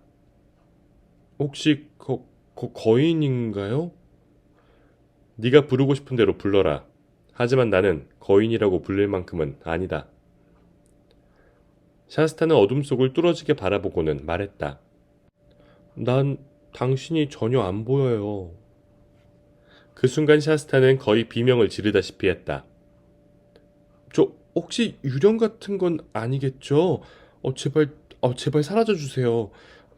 혹시 거인인가요? 네가 부르고 싶은 대로 불러라. 하지만 나는 거인이라고 불릴 만큼은 아니다. 샤스타는 어둠 속을 뚫어지게 바라보고는 말했다. 난 당신이 전혀 안 보여요. 그 순간 샤스타는 거의 비명을 지르다시피 했다. 저 혹시 유령 같은 건 아니겠죠? 제발 사라져 주세요.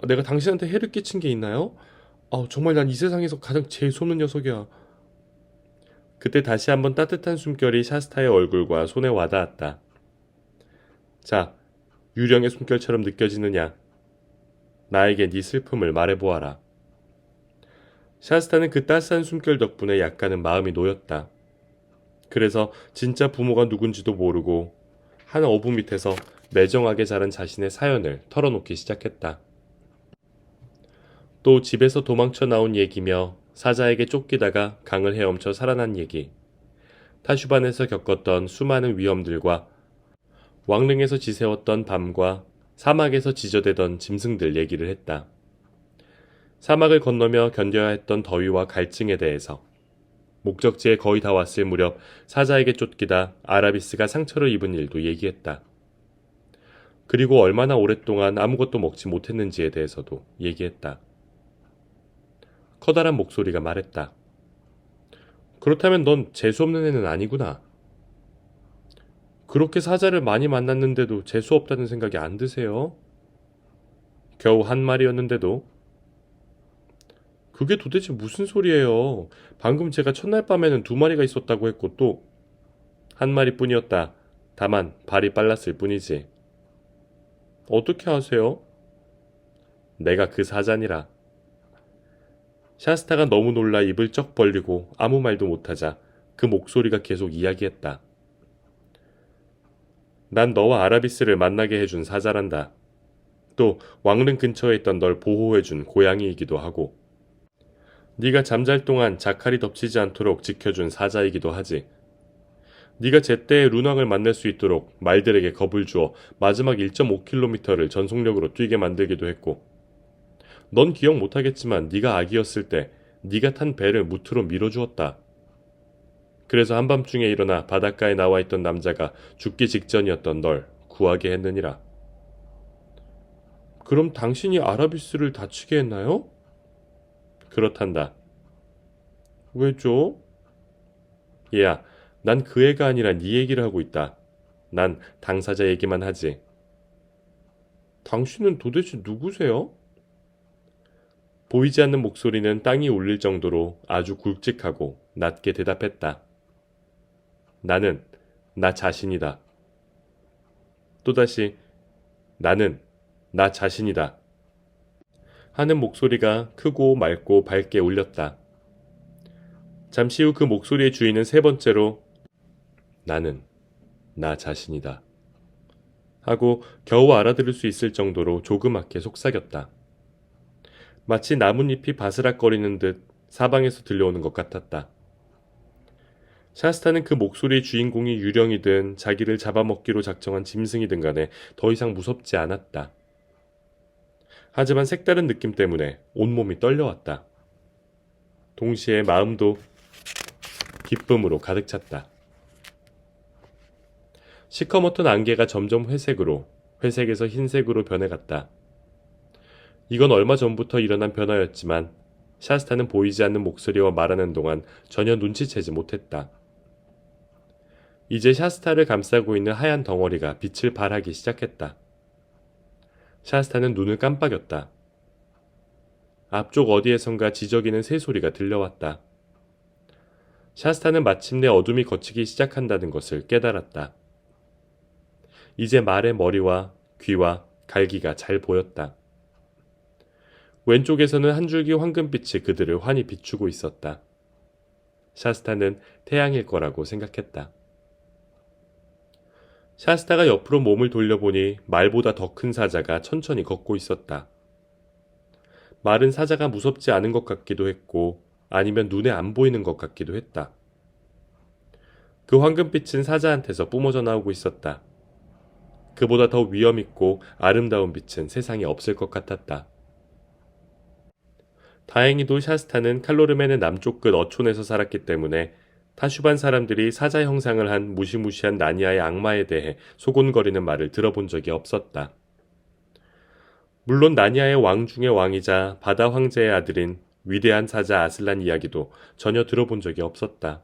내가 당신한테 해를 끼친 게 있나요? 정말 난 이 세상에서 가장 재수없는 녀석이야. 그때 다시 한번 따뜻한 숨결이 샤스타의 얼굴과 손에 와닿았다. 자, 유령의 숨결처럼 느껴지느냐? 나에게 네 슬픔을 말해보아라. 샤스타는 그 따스한 숨결 덕분에 약간은 마음이 놓였다. 그래서 진짜 부모가 누군지도 모르고 한 어부 밑에서 매정하게 자란 자신의 사연을 털어놓기 시작했다. 또 집에서 도망쳐 나온 얘기며 사자에게 쫓기다가 강을 헤엄쳐 살아난 얘기, 타슈반에서 겪었던 수많은 위험들과 왕릉에서 지새웠던 밤과 사막에서 지저대던 짐승들 얘기를 했다. 사막을 건너며 견뎌야 했던 더위와 갈증에 대해서, 목적지에 거의 다 왔을 무렵 사자에게 쫓기다 아라비스가 상처를 입은 일도 얘기했다. 그리고 얼마나 오랫동안 아무것도 먹지 못했는지에 대해서도 얘기했다. 커다란 목소리가 말했다. 그렇다면 넌 재수없는 애는 아니구나. 그렇게 사자를 많이 만났는데도 재수없다는 생각이 안 드세요? 겨우 한 마리였는데도. 그게 도대체 무슨 소리예요? 방금 제가 첫날 밤에는 2마리가 있었다고 했고 또 한 마리뿐이었다. 다만 발이 빨랐을 뿐이지. 어떻게 아세요? 내가 그 사자니라. 샤스타가 너무 놀라 입을 쩍 벌리고 아무 말도 못하자 그 목소리가 계속 이야기했다. 난 너와 아라비스를 만나게 해준 사자란다. 또 왕릉 근처에 있던 널 보호해준 고양이이기도 하고 네가 잠잘 동안 자칼이 덮치지 않도록 지켜준 사자이기도 하지. 네가 제때에 룬왕을 만날 수 있도록 말들에게 겁을 주어 마지막 1.5km를 전속력으로 뛰게 만들기도 했고 넌 기억 못하겠지만 네가 아기였을 때 네가 탄 배를 무트로 밀어주었다. 그래서 한밤중에 일어나 바닷가에 나와 있던 남자가 죽기 직전이었던 널 구하게 했느니라. 그럼 당신이 아라비스를 다치게 했나요? 그렇단다. 왜죠? 얘야, 난 그 애가 아니라 네 얘기를 하고 있다. 난 당사자 얘기만 하지. 당신은 도대체 누구세요? 보이지 않는 목소리는 땅이 울릴 정도로 아주 굵직하고 낮게 대답했다. 나는 나 자신이다. 또다시 나는 나 자신이다. 하는 목소리가 크고 맑고 밝게 울렸다. 잠시 후 그 목소리의 주인은 세 번째로 나는 나 자신이다. 하고 겨우 알아들을 수 있을 정도로 조그맣게 속삭였다. 마치 나뭇잎이 바스락거리는 듯 사방에서 들려오는 것 같았다. 샤스타는 그 목소리의 주인공이 유령이든 자기를 잡아먹기로 작정한 짐승이든 간에 더 이상 무섭지 않았다. 하지만 색다른 느낌 때문에 온몸이 떨려왔다. 동시에 마음도 기쁨으로 가득 찼다. 시커멓던 안개가 점점 회색에서 흰색으로 변해갔다. 이건 얼마 전부터 일어난 변화였지만 샤스타는 보이지 않는 목소리와 말하는 동안 전혀 눈치채지 못했다. 이제 샤스타를 감싸고 있는 하얀 덩어리가 빛을 발하기 시작했다. 샤스타는 눈을 깜빡였다. 앞쪽 어디에선가 지저귀는 새소리가 들려왔다. 샤스타는 마침내 어둠이 걷히기 시작한다는 것을 깨달았다. 이제 말의 머리와 귀와 갈기가 잘 보였다. 왼쪽에서는 한 줄기 황금빛이 그들을 환히 비추고 있었다. 샤스타는 태양일 거라고 생각했다. 샤스타가 옆으로 몸을 돌려보니 말보다 더 큰 사자가 천천히 걷고 있었다. 말은 사자가 무섭지 않은 것 같기도 했고 아니면 눈에 안 보이는 것 같기도 했다. 그 황금빛은 사자한테서 뿜어져 나오고 있었다. 그보다 더 위엄있고 아름다운 빛은 세상에 없을 것 같았다. 다행히도 샤스타는 칼로르멘의 남쪽 끝 어촌에서 살았기 때문에 타슈반 사람들이 사자 형상을 한 무시무시한 나니아의 악마에 대해 소곤거리는 말을 들어본 적이 없었다. 물론 나니아의 왕 중의 왕이자 바다 황제의 아들인 위대한 사자 아슬란 이야기도 전혀 들어본 적이 없었다.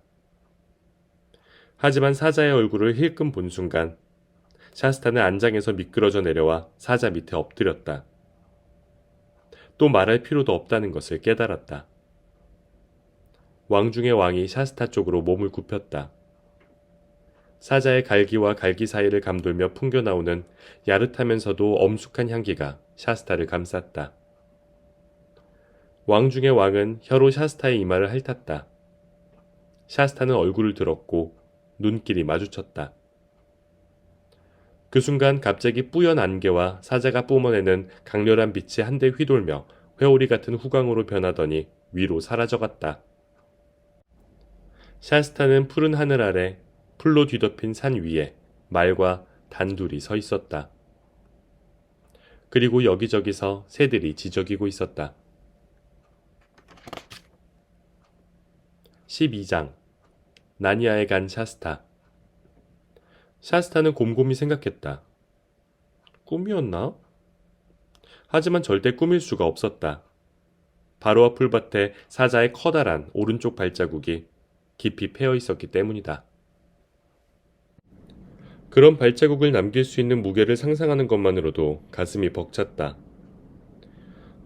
하지만 사자의 얼굴을 힐끔 본 순간 샤스타는 안장에서 미끄러져 내려와 사자 밑에 엎드렸다. 또 말할 필요도 없다는 것을 깨달았다. 왕 중의 왕이 샤스타 쪽으로 몸을 굽혔다. 사자의 갈기와 갈기 사이를 감돌며 풍겨나오는 야릇하면서도 엄숙한 향기가 샤스타를 감쌌다. 왕 중의 왕은 혀로 샤스타의 이마를 핥았다. 샤스타는 얼굴을 들었고 눈길이 마주쳤다. 그 순간 갑자기 뿌연 안개와 사자가 뿜어내는 강렬한 빛이 한데 휘돌며 회오리 같은 후광으로 변하더니 위로 사라져갔다. 샤스타는 푸른 하늘 아래 풀로 뒤덮인 산 위에 말과 단둘이 서 있었다. 그리고 여기저기서 새들이 지저귀고 있었다. 12장 나니아에 간 샤스타. 샤스타는 곰곰이 생각했다. 꿈이었나? 하지만 절대 꿈일 수가 없었다. 바로 앞 풀밭에 사자의 커다란 오른쪽 발자국이 깊이 패여 있었기 때문이다. 그런 발자국을 남길 수 있는 무게를 상상하는 것만으로도 가슴이 벅찼다.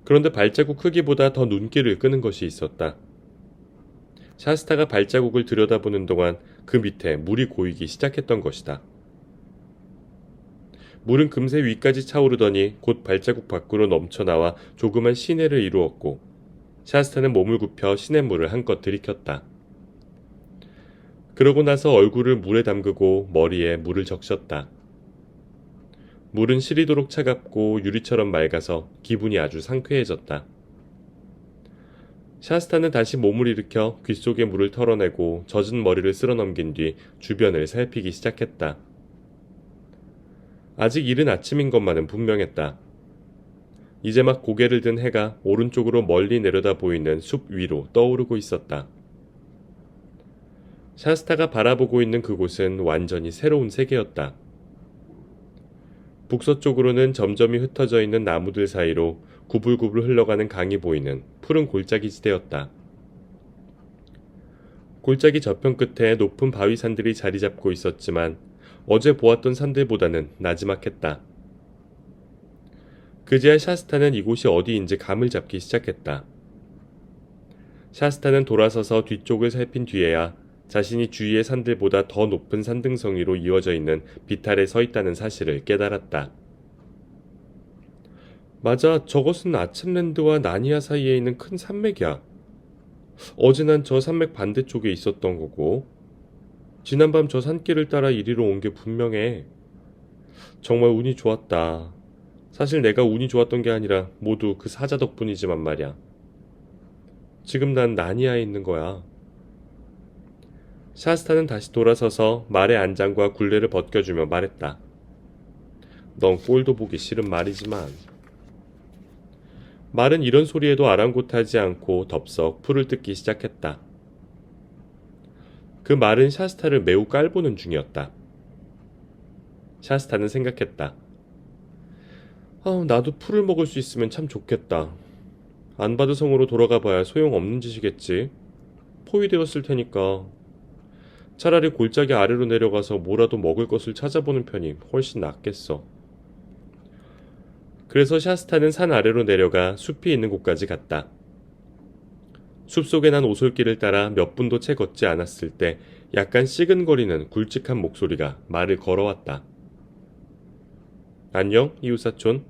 그런데 발자국 크기보다 더 눈길을 끄는 것이 있었다. 샤스타가 발자국을 들여다보는 동안 그 밑에 물이 고이기 시작했던 것이다. 물은 금세 위까지 차오르더니 곧 발자국 밖으로 넘쳐나와 조그만 시내를 이루었고 샤스타는 몸을 굽혀 시냇물을 한껏 들이켰다. 그러고 나서 얼굴을 물에 담그고 머리에 물을 적셨다. 물은 시리도록 차갑고 유리처럼 맑아서 기분이 아주 상쾌해졌다. 샤스타는 다시 몸을 일으켜 귓속의 물을 털어내고 젖은 머리를 쓸어넘긴 뒤 주변을 살피기 시작했다. 아직 이른 아침인 것만은 분명했다. 이제 막 고개를 든 해가 오른쪽으로 멀리 내려다 보이는 숲 위로 떠오르고 있었다. 샤스타가 바라보고 있는 그곳은 완전히 새로운 세계였다. 북서쪽으로는 점점이 흩어져 있는 나무들 사이로 구불구불 흘러가는 강이 보이는 푸른 골짜기 지대였다. 골짜기 저편 끝에 높은 바위산들이 자리 잡고 있었지만 어제 보았던 산들보다는 나지막했다. 그제야 샤스타는 이곳이 어디인지 감을 잡기 시작했다. 샤스타는 돌아서서 뒤쪽을 살핀 뒤에야 자신이 주위의 산들보다 더 높은 산등성이로 이어져 있는 비탈에 서 있다는 사실을 깨달았다. 맞아, 저것은 아침랜드와 나니아 사이에 있는 큰 산맥이야. 어제 난 저 산맥 반대쪽에 있었던 거고, 지난밤 저 산길을 따라 이리로 온 게 분명해. 정말 운이 좋았다. 사실 내가 운이 좋았던 게 아니라 모두 그 사자 덕분이지만 말이야. 지금 난 나니아에 있는 거야. 샤스타는 다시 돌아서서 말의 안장과 굴레를 벗겨주며 말했다. 넌 꼴도 보기 싫은 말이지만. 말은 이런 소리에도 아랑곳하지 않고 덥석 풀을 뜯기 시작했다. 그 말은 샤스타를 매우 깔보는 중이었다. 샤스타는 생각했다. 나도 풀을 먹을 수 있으면 참 좋겠다. 안바드성으로 돌아가 봐야 소용없는 짓이겠지. 포위되었을 테니까. 차라리 골짜기 아래로 내려가서 뭐라도 먹을 것을 찾아보는 편이 훨씬 낫겠어. 그래서 샤스타는 산 아래로 내려가 숲이 있는 곳까지 갔다. 숲속에 난 오솔길을 따라 몇 분도 채 걷지 않았을 때 약간 시근거리는 굵직한 목소리가 말을 걸어왔다. 안녕, 이웃사촌.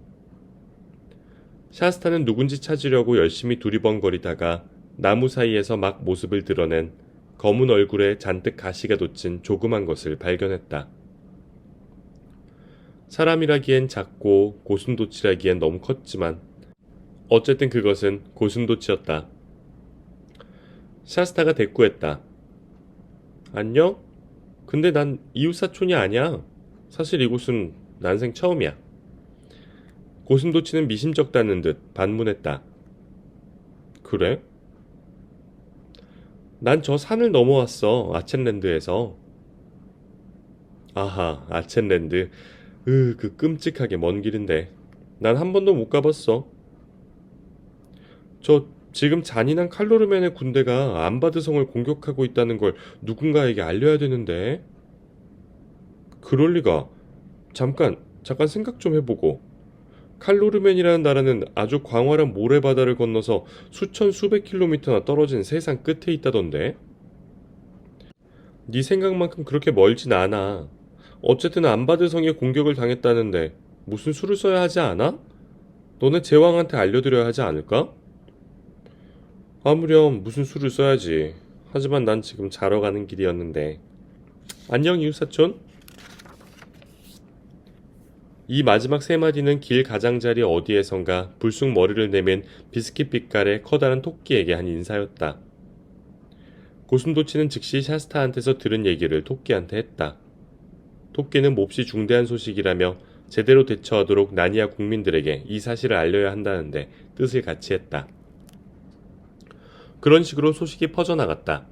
샤스타는 누군지 찾으려고 열심히 두리번거리다가 나무 사이에서 막 모습을 드러낸 검은 얼굴에 잔뜩 가시가 돋친 조그만 것을 발견했다. 사람이라기엔 작고 고슴도치라기엔 너무 컸지만 어쨌든 그것은 고슴도치였다. 샤스타가 대꾸했다. 안녕? 근데 난 이웃사촌이 아니야. 사실 이곳은 난생 처음이야. 고슴도치는 미심쩍다는 듯 반문했다. 그래? 난 저 산을 넘어왔어. 아첸랜드에서. 아하, 아첸랜드. 그 끔찍하게 먼 길인데. 난 한 번도 못 가봤어. 저 지금 잔인한 칼로르멘의 군대가 안바드성을 공격하고 있다는 걸 누군가에게 알려야 되는데. 그럴 리가. 잠깐 생각 좀 해보고. 칼로르멘이라는 나라는 아주 광활한 모래바다를 건너서 수천 수백 킬로미터나 떨어진 세상 끝에 있다던데. 네 생각만큼 그렇게 멀진 않아. 어쨌든 안바드성에 공격을 당했다는데 무슨 수를 써야 하지 않아? 너네 제왕한테 알려드려야 하지 않을까? 아무렴 무슨 수를 써야지. 하지만 난 지금 자러 가는 길이었는데. 안녕 이웃사촌. 이 마지막 세 마디는 길 가장자리 어디에선가 불쑥 머리를 내민 비스킷 빛깔의 커다란 토끼에게 한 인사였다. 고슴도치는 즉시 샤스타한테서 들은 얘기를 토끼한테 했다. 토끼는 몹시 중대한 소식이라며 제대로 대처하도록 나니아 국민들에게 이 사실을 알려야 한다는데 뜻을 같이 했다. 그런 식으로 소식이 퍼져나갔다.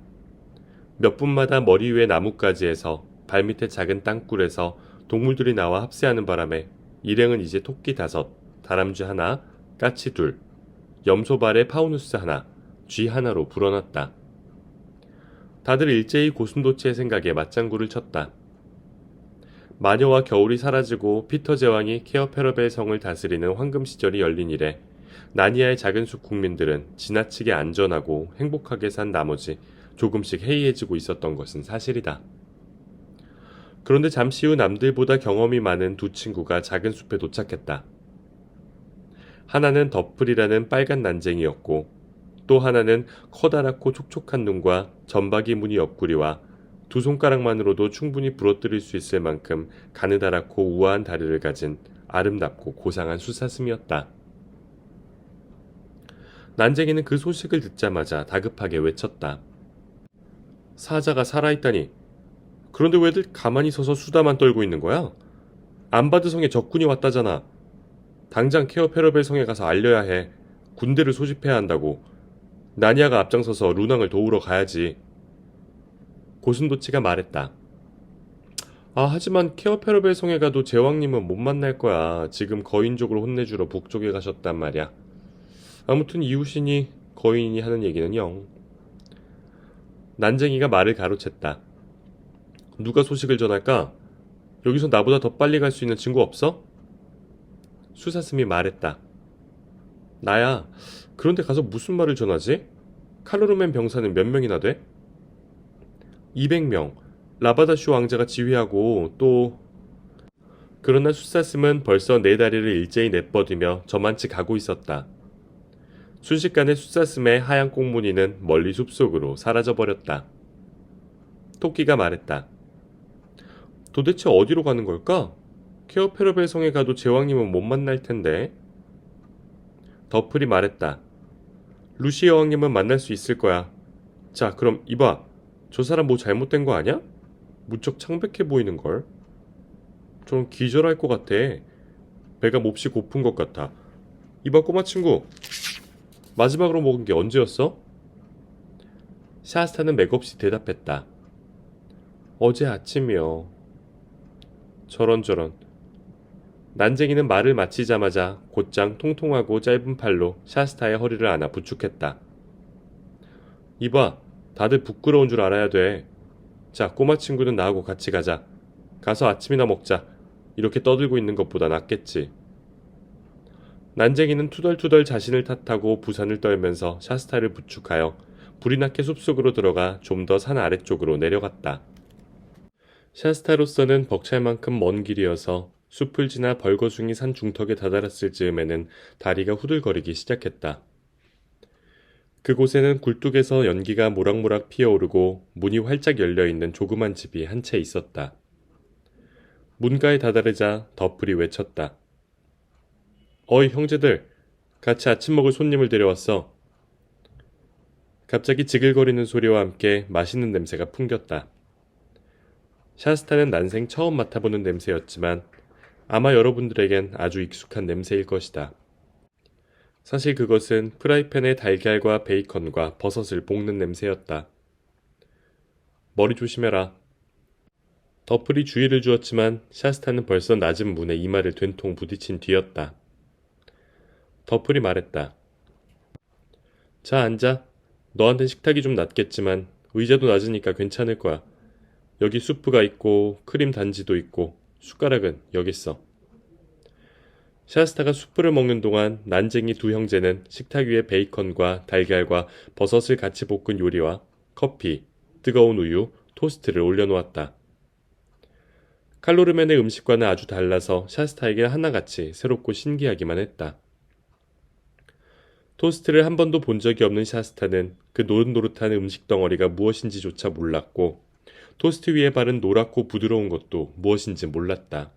몇 분마다 머리 위에 나뭇가지에서 발밑에 작은 땅굴에서 동물들이 나와 합세하는 바람에 일행은 이제 토끼 5, 다람쥐 하나, 까치 2, 염소발에 파우누스 하나, 쥐 하나로 불어났다. 다들 일제히 고슴도치의 생각에 맞장구를 쳤다. 마녀와 겨울이 사라지고 피터 제왕이 케어페러벨 성을 다스리는 황금 시절이 열린 이래 나니아의 작은 숲 국민들은 지나치게 안전하고 행복하게 산 나머지 조금씩 해이해지고 있었던 것은 사실이다. 그런데 잠시 후 남들보다 경험이 많은 두 친구가 작은 숲에 도착했다. 하나는 더플이라는 빨간 난쟁이였고 또 하나는 커다랗고 촉촉한 눈과 점박이 무늬 옆구리와 두 손가락만으로도 충분히 부러뜨릴 수 있을 만큼 가느다랗고 우아한 다리를 가진 아름답고 고상한 숫사슴이었다. 난쟁이는 그 소식을 듣자마자 다급하게 외쳤다. 사자가 살아있다니. 그런데 왜들 가만히 서서 수다만 떨고 있는 거야? 안바드 성에 적군이 왔다잖아. 당장 케어페러벨 성에 가서 알려야 해. 군대를 소집해야 한다고. 나니아가 앞장서서 루낭을 도우러 가야지. 고슴도치가 말했다. 하지만 케어페러벨 성에 가도 제왕님은 못 만날 거야. 지금 거인족을 혼내주러 북쪽에 가셨단 말이야. 아무튼 이웃이니 거인이 하는 얘기는 영. 난쟁이가 말을 가로챘다. 누가 소식을 전할까? 여기서 나보다 더 빨리 갈 수 있는 친구 없어? 수사슴이 말했다. 나야. 그런데 가서 무슨 말을 전하지? 칼로르멘 병사는 몇 명이나 돼? 200명. 라바다슈 왕자가 지휘하고 또... 그러나 숫사슴은 벌써 네 다리를 일제히 내뻗으며 저만치 가고 있었다. 순식간에 숫사슴의 하얀 꽁무니는 멀리 숲속으로 사라져버렸다. 토끼가 말했다. 도대체 어디로 가는 걸까? 케어페러벨 성에 가도 제왕님은 못 만날 텐데. 더플이 말했다. 루시 여왕님은 만날 수 있을 거야. 자, 그럼 이봐. 저 사람 뭐 잘못된 거 아냐? 무척 창백해 보이는걸. 좀 기절할 것 같아. 배가 몹시 고픈 것 같아. 이봐 꼬마 친구. 마지막으로 먹은 게 언제였어? 샤스타는 맥없이 대답했다. 어제 아침이요. 저런저런. 난쟁이는 말을 마치자마자 곧장 통통하고 짧은 팔로 샤스타의 허리를 안아 부축했다. 이봐, 다들 부끄러운 줄 알아야 돼. 자, 꼬마 친구는 나하고 같이 가자. 가서 아침이나 먹자. 이렇게 떠들고 있는 것보다 낫겠지. 난쟁이는 투덜투덜 자신을 탓하고 부산을 떨면서 샤스타를 부축하여 불이 나게 숲속으로 들어가 좀 더 산 아래쪽으로 내려갔다. 샤스타로서는 벅찰 만큼 먼 길이어서 숲을 지나 벌거숭이 산 중턱에 다다랐을 즈음에는 다리가 후들거리기 시작했다. 그곳에는 굴뚝에서 연기가 모락모락 피어오르고 문이 활짝 열려있는 조그만 집이 한 채 있었다. 문가에 다다르자 더플이 외쳤다. 어이 형제들, 같이 아침 먹을 손님을 데려왔어. 갑자기 지글거리는 소리와 함께 맛있는 냄새가 풍겼다. 샤스타는 난생 처음 맡아보는 냄새였지만 아마 여러분들에겐 아주 익숙한 냄새일 것이다. 사실 그것은 프라이팬에 달걀과 베이컨과 버섯을 볶는 냄새였다. 머리 조심해라. 더플이 주의를 주었지만 샤스타는 벌써 낮은 문에 이마를 된통 부딪힌 뒤였다. 더플이 말했다. 자, 앉아. 너한텐 식탁이 좀 낮겠지만 의자도 낮으니까 괜찮을 거야. 여기 수프가 있고 크림 단지도 있고 숟가락은 여기 있어. 샤스타가 수프를 먹는 동안 난쟁이 두 형제는 식탁 위에 베이컨과 달걀과 버섯을 같이 볶은 요리와 커피, 뜨거운 우유, 토스트를 올려놓았다. 칼로르멘의 음식과는 아주 달라서 샤스타에게 하나같이 새롭고 신기하기만 했다. 토스트를 한 번도 본 적이 없는 샤스타는 그 노릇노릇한 음식 덩어리가 무엇인지조차 몰랐고 토스트 위에 바른 노랗고 부드러운 것도 무엇인지 몰랐다.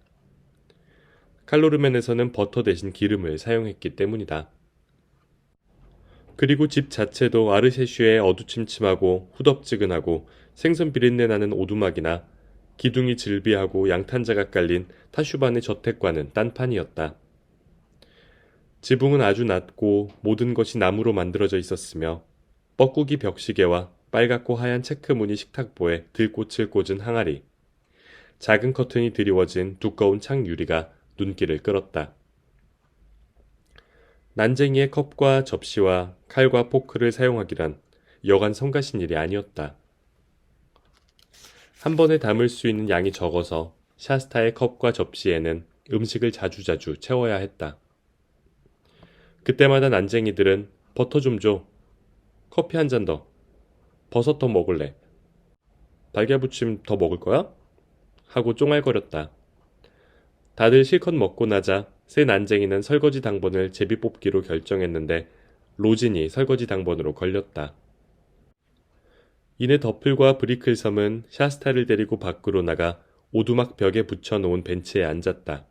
칼로르멘에서는 버터 대신 기름을 사용했기 때문이다. 그리고 집 자체도 아르셰슈의 어두침침하고 후덥지근하고 생선 비린내 나는 오두막이나 기둥이 질비하고 양탄자가 깔린 타슈반의 저택과는 딴판이었다. 지붕은 아주 낮고 모든 것이 나무로 만들어져 있었으며 뻐꾸기 벽시계와 빨갛고 하얀 체크무늬 식탁보에 들꽃을 꽂은 항아리, 작은 커튼이 드리워진 두꺼운 창 유리가 눈길을 끌었다. 난쟁이의 컵과 접시와 칼과 포크를 사용하기란 여간 성가신 일이 아니었다. 한 번에 담을 수 있는 양이 적어서 샤스타의 컵과 접시에는 음식을 자주자주 채워야 했다. 그때마다 난쟁이들은 버터 좀 줘. 커피 한 잔 더. 버섯 더 먹을래. 달걀부침 더 먹을 거야? 하고 쫑알거렸다. 다들 실컷 먹고 나자 새 난쟁이는 설거지 당번을 제비뽑기로 결정했는데 로진이 설거지 당번으로 걸렸다. 이내 더플과 브리클섬은 샤스타를 데리고 밖으로 나가 오두막 벽에 붙여놓은 벤치에 앉았다.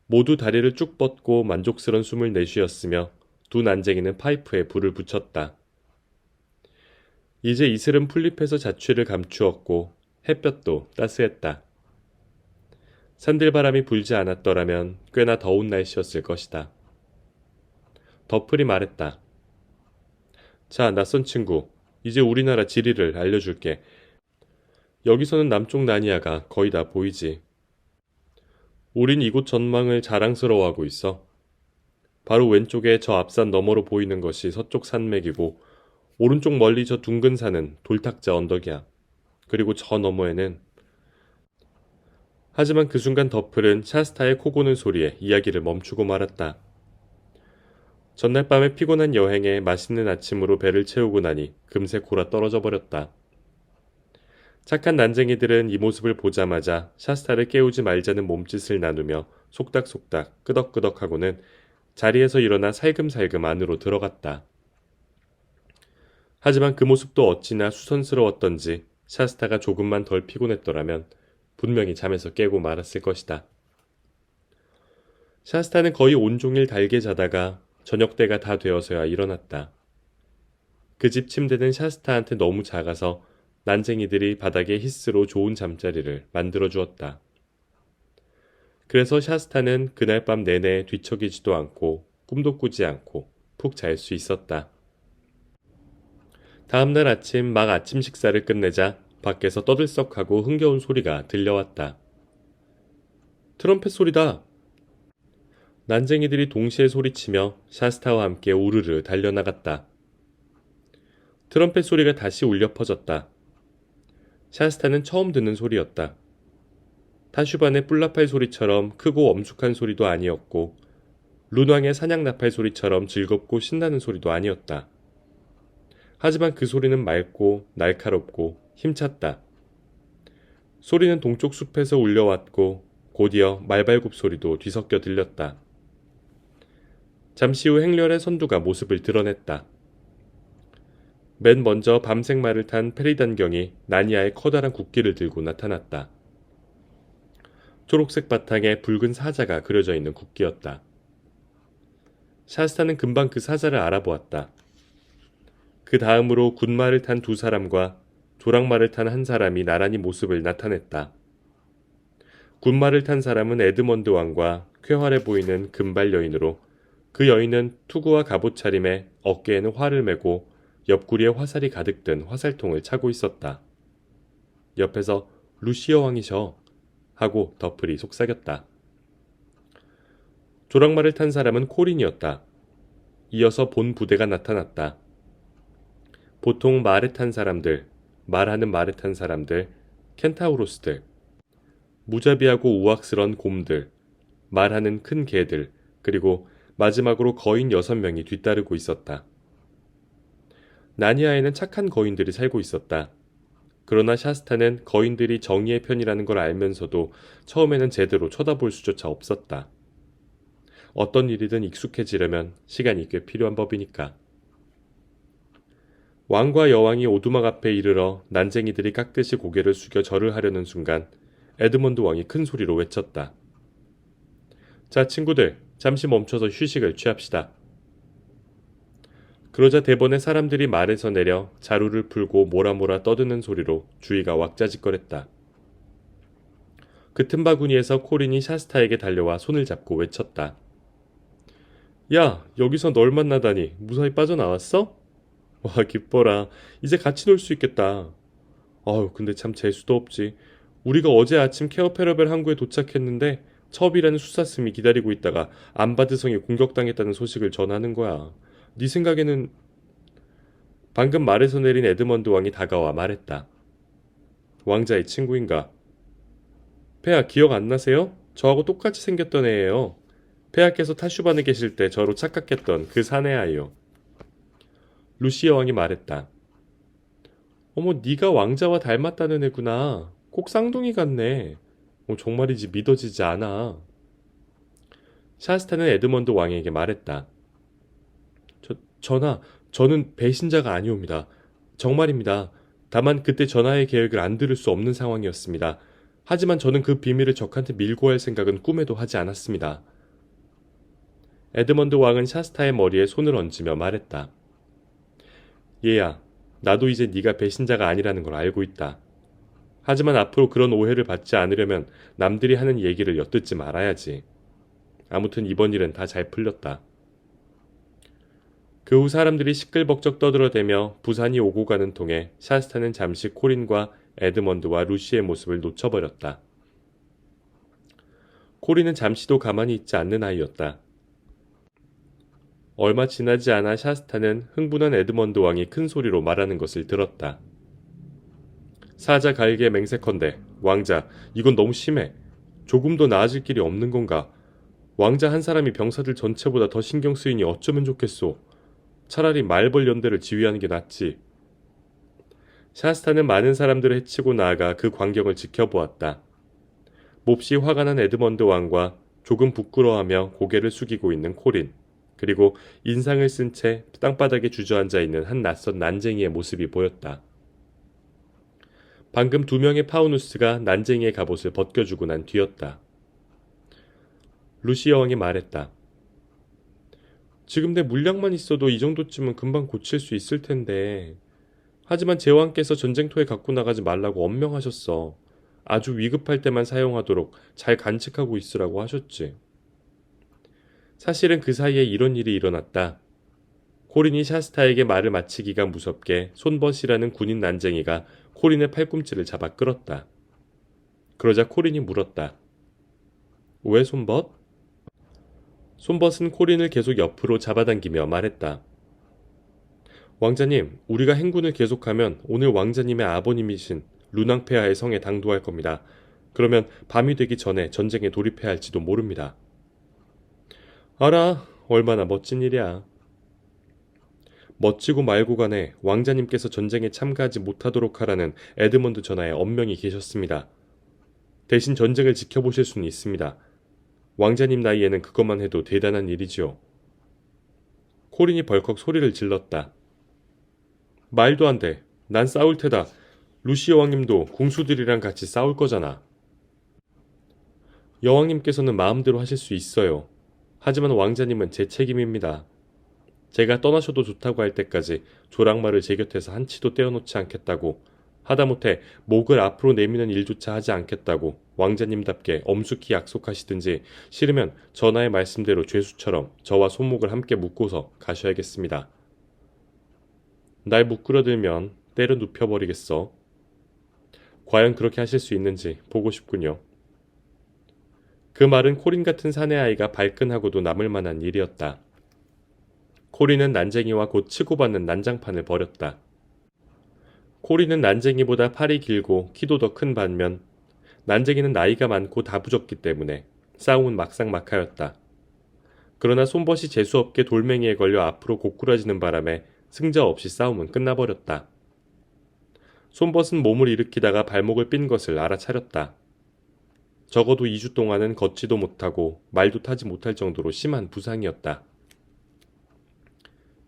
모두 다리를 쭉 뻗고 만족스런 숨을 내쉬었으며 두 난쟁이는 파이프에 불을 붙였다. 이제 이슬은 풀잎에서 자취를 감추었고 햇볕도 따스했다. 산들바람이 불지 않았더라면 꽤나 더운 날씨였을 것이다. 더플이 말했다. 자, 낯선 친구. 이제 우리나라 지리를 알려줄게. 여기서는 남쪽 나니아가 거의 다 보이지. 우린 이곳 전망을 자랑스러워하고 있어. 바로 왼쪽에 저 앞산 너머로 보이는 것이 서쪽 산맥이고 오른쪽 멀리 저 둥근 산은 돌탁자 언덕이야. 그리고 저 너머에는 하지만 그 순간 더플은 샤스타의 코 고는 소리에 이야기를 멈추고 말았다. 전날 밤에 피곤한 여행에 맛있는 아침으로 배를 채우고 나니 금세 골아 떨어져 버렸다. 착한 난쟁이들은 이 모습을 보자마자 샤스타를 깨우지 말자는 몸짓을 나누며 속닥속닥 끄덕끄덕하고는 자리에서 일어나 살금살금 안으로 들어갔다. 하지만 그 모습도 어찌나 수선스러웠던지 샤스타가 조금만 덜 피곤했더라면 분명히 잠에서 깨고 말았을 것이다. 샤스타는 거의 온종일 달게 자다가 저녁 때가 다 되어서야 일어났다. 그 집 침대는 샤스타한테 너무 작아서 난쟁이들이 바닥에 히스로 좋은 잠자리를 만들어 주었다. 그래서 샤스타는 그날 밤 내내 뒤척이지도 않고 꿈도 꾸지 않고 푹 잘 수 있었다. 다음날 아침 막 아침 식사를 끝내자 밖에서 떠들썩하고 흥겨운 소리가 들려왔다. 트럼펫 소리다! 난쟁이들이 동시에 소리치며 샤스타와 함께 우르르 달려나갔다. 트럼펫 소리가 다시 울려 퍼졌다. 샤스타는 처음 듣는 소리였다. 타슈반의 뿔나팔 소리처럼 크고 엄숙한 소리도 아니었고 룬왕의 사냥나팔 소리처럼 즐겁고 신나는 소리도 아니었다. 하지만 그 소리는 맑고 날카롭고 힘찼다. 소리는 동쪽 숲에서 울려왔고 곧이어 말발굽 소리도 뒤섞여 들렸다. 잠시 후 행렬의 선두가 모습을 드러냈다. 맨 먼저 밤색 말을 탄 페리단경이 나니아의 커다란 국기를 들고 나타났다. 초록색 바탕에 붉은 사자가 그려져 있는 국기였다. 샤스타는 금방 그 사자를 알아보았다. 그 다음으로 군말을 탄 두 사람과 조랑말을 탄 한 사람이 나란히 모습을 나타냈다. 군말을 탄 사람은 에드먼드 왕과 쾌활해 보이는 금발 여인으로 그 여인은 투구와 갑옷 차림에 어깨에는 활을 메고 옆구리에 화살이 가득 든 화살통을 차고 있었다. 옆에서 루시어 왕이셔 하고 더플이 속삭였다. 조랑말을 탄 사람은 코린이었다. 이어서 본 부대가 나타났다. 보통 말을 탄 사람들, 말하는 말을 탄 사람들, 켄타우로스들, 무자비하고 우악스런 곰들, 말하는 큰 개들, 그리고 마지막으로 거인 6명이 뒤따르고 있었다. 나니아에는 착한 거인들이 살고 있었다. 그러나 샤스타는 거인들이 정의의 편이라는 걸 알면서도 처음에는 제대로 쳐다볼 수조차 없었다. 어떤 일이든 익숙해지려면 시간이 꽤 필요한 법이니까. 왕과 여왕이 오두막 앞에 이르러 난쟁이들이 깍듯이 고개를 숙여 절을 하려는 순간 에드먼드 왕이 큰 소리로 외쳤다. 자, 친구들, 잠시 멈춰서 휴식을 취합시다. 그러자 대번에 사람들이 말에서 내려 자루를 풀고 모라모라 떠드는 소리로 주위가 왁자지껄했다. 그 틈바구니에서 코린이 샤스타에게 달려와 손을 잡고 외쳤다. 야, 여기서 널 만나다니 무사히 빠져나왔어? 와, 기뻐라. 이제 같이 놀 수 있겠다. 아유, 근데 참 재수도 없지. 우리가 어제 아침 케어페러벨 항구에 도착했는데 첩이라는 수사슴이 기다리고 있다가 안바드성에 공격당했다는 소식을 전하는 거야. 네 생각에는... 방금 말에서 내린 에드먼드 왕이 다가와 말했다. 왕자의 친구인가? 폐하 기억 안 나세요? 저하고 똑같이 생겼던 애예요. 폐하께서 타슈반에 계실 때 저로 착각했던 그 사내 아이요. 루시아 왕이 말했다. 어머, 네가 왕자와 닮았다는 애구나. 꼭 쌍둥이 같네. 정말이지 믿어지지 않아. 샤스타는 에드먼드 왕에게 말했다. 전하, 저는 배신자가 아니옵니다. 정말입니다. 다만 그때 전하의 계획을 안 들을 수 없는 상황이었습니다. 하지만 저는 그 비밀을 적한테 밀고 할 생각은 꿈에도 하지 않았습니다. 에드먼드 왕은 샤스타의 머리에 손을 얹으며 말했다. 얘야, 나도 이제 네가 배신자가 아니라는 걸 알고 있다. 하지만 앞으로 그런 오해를 받지 않으려면 남들이 하는 얘기를 엿듣지 말아야지. 아무튼 이번 일은 다 잘 풀렸다. 그 후 사람들이 시끌벅적 떠들어대며 부산이 오고 가는 통에 샤스타는 잠시 코린과 에드먼드와 루시의 모습을 놓쳐버렸다. 코린은 잠시도 가만히 있지 않는 아이였다. 얼마 지나지 않아 샤스타는 흥분한 에드먼드 왕이 큰 소리로 말하는 것을 들었다. 사자 갈기에 맹세컨대 왕자, 이건 너무 심해. 조금 더 나아질 길이 없는 건가? 왕자 한 사람이 병사들 전체보다 더 신경 쓰이니 어쩌면 좋겠소. 차라리 말벌 연대를 지휘하는 게 낫지. 샤스타는 많은 사람들을 해치고 나아가 그 광경을 지켜보았다. 몹시 화가 난 에드먼드 왕과 조금 부끄러워하며 고개를 숙이고 있는 코린, 그리고 인상을 쓴 채 땅바닥에 주저앉아 있는 한 낯선 난쟁이의 모습이 보였다. 방금 2명의 파우누스가 난쟁이의 갑옷을 벗겨주고 난 뒤였다. 루시 여왕이 말했다. 지금 내 물약만 있어도 이 정도쯤은 금방 고칠 수 있을 텐데. 하지만 제왕께서 전쟁터에 갖고 나가지 말라고 엄명하셨어. 아주 위급할 때만 사용하도록 잘 간직하고 있으라고 하셨지. 사실은 그 사이에 이런 일이 일어났다. 코린이 샤스타에게 말을 마치기가 무섭게 손벗이라는 군인 난쟁이가 코린의 팔꿈치를 잡아 끌었다. 그러자 코린이 물었다. 왜 손벗? 손벗은 코린을 계속 옆으로 잡아당기며 말했다. 왕자님, 우리가 행군을 계속하면 오늘 왕자님의 아버님이신 루낭페아의 성에 당도할 겁니다. 그러면 밤이 되기 전에 전쟁에 돌입해야 할지도 모릅니다. 알아, 얼마나 멋진 일이야. 멋지고 말고 간에 왕자님께서 전쟁에 참가하지 못하도록 하라는 에드먼드 전하의 엄명이 계셨습니다. 대신 전쟁을 지켜보실 수는 있습니다. 왕자님 나이에는 그것만 해도 대단한 일이지요. 코린이 벌컥 소리를 질렀다. 말도 안 돼. 난 싸울 테다. 루시 여왕님도 궁수들이랑 같이 싸울 거잖아. 여왕님께서는 마음대로 하실 수 있어요. 하지만 왕자님은 제 책임입니다. 제가 떠나셔도 좋다고 할 때까지 조랑말을 제 곁에서 한치도 떼어놓지 않겠다고, 하다못해 목을 앞으로 내미는 일조차 하지 않겠다고 왕자님답게 엄숙히 약속하시든지, 싫으면 전하의 말씀대로 죄수처럼 저와 손목을 함께 묶고서 가셔야겠습니다. 날 묶으려들면 때려 눕혀버리겠어. 과연 그렇게 하실 수 있는지 보고 싶군요. 그 말은 코린 같은 사내 아이가 발끈하고도 남을 만한 일이었다. 코린은 난쟁이와 곧 치고받는 난장판을 벌였다. 코린은 난쟁이보다 팔이 길고 키도 더 큰 반면 난쟁이는 나이가 많고 다부졌기 때문에 싸움은 막상막하였다. 그러나 손벗이 재수없게 돌멩이에 걸려 앞으로 고꾸라지는 바람에 승자 없이 싸움은 끝나버렸다. 손벗은 몸을 일으키다가 발목을 삔 것을 알아차렸다. 적어도 2주 동안은 걷지도 못하고 말도 타지 못할 정도로 심한 부상이었다.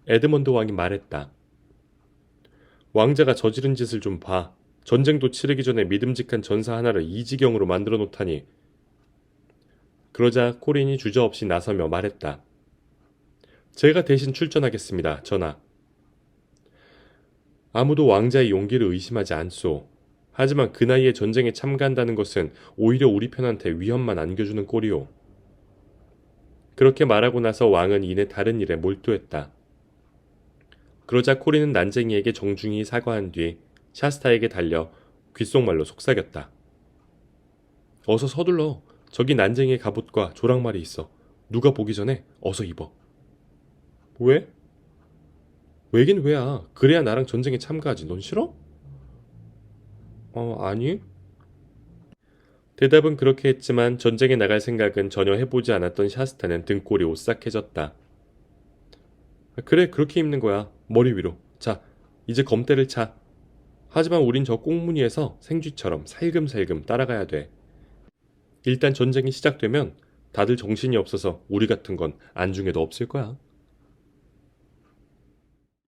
에드먼드 왕이 말했다. 왕자가 저지른 짓을 좀 봐. 전쟁도 치르기 전에 믿음직한 전사 하나를 이 지경으로 만들어 놓다니. 그러자 코린이 주저없이 나서며 말했다. 제가 대신 출전하겠습니다, 전하. 아무도 왕자의 용기를 의심하지 않소. 하지만 그 나이에 전쟁에 참가한다는 것은 오히려 우리 편한테 위험만 안겨주는 꼴이오. 그렇게 말하고 나서 왕은 이내 다른 일에 몰두했다. 그러자 코린은 난쟁이에게 정중히 사과한 뒤 샤스타에게 달려 귓속말로 속삭였다. 어서 서둘러. 저기 난쟁이의 갑옷과 조랑말이 있어. 누가 보기 전에 어서 입어. 왜? 왜긴 왜야. 그래야 나랑 전쟁에 참가하지. 넌 싫어? 아니. 대답은 그렇게 했지만 전쟁에 나갈 생각은 전혀 해보지 않았던 샤스타는 등골이 오싹해졌다. 그래, 그렇게 입는 거야. 머리 위로. 자, 이제 검대를 차. 하지만 우린 저 꽁무니에서 생쥐처럼 살금살금 따라가야 돼. 일단 전쟁이 시작되면 다들 정신이 없어서 우리 같은 건 안중에도 없을 거야.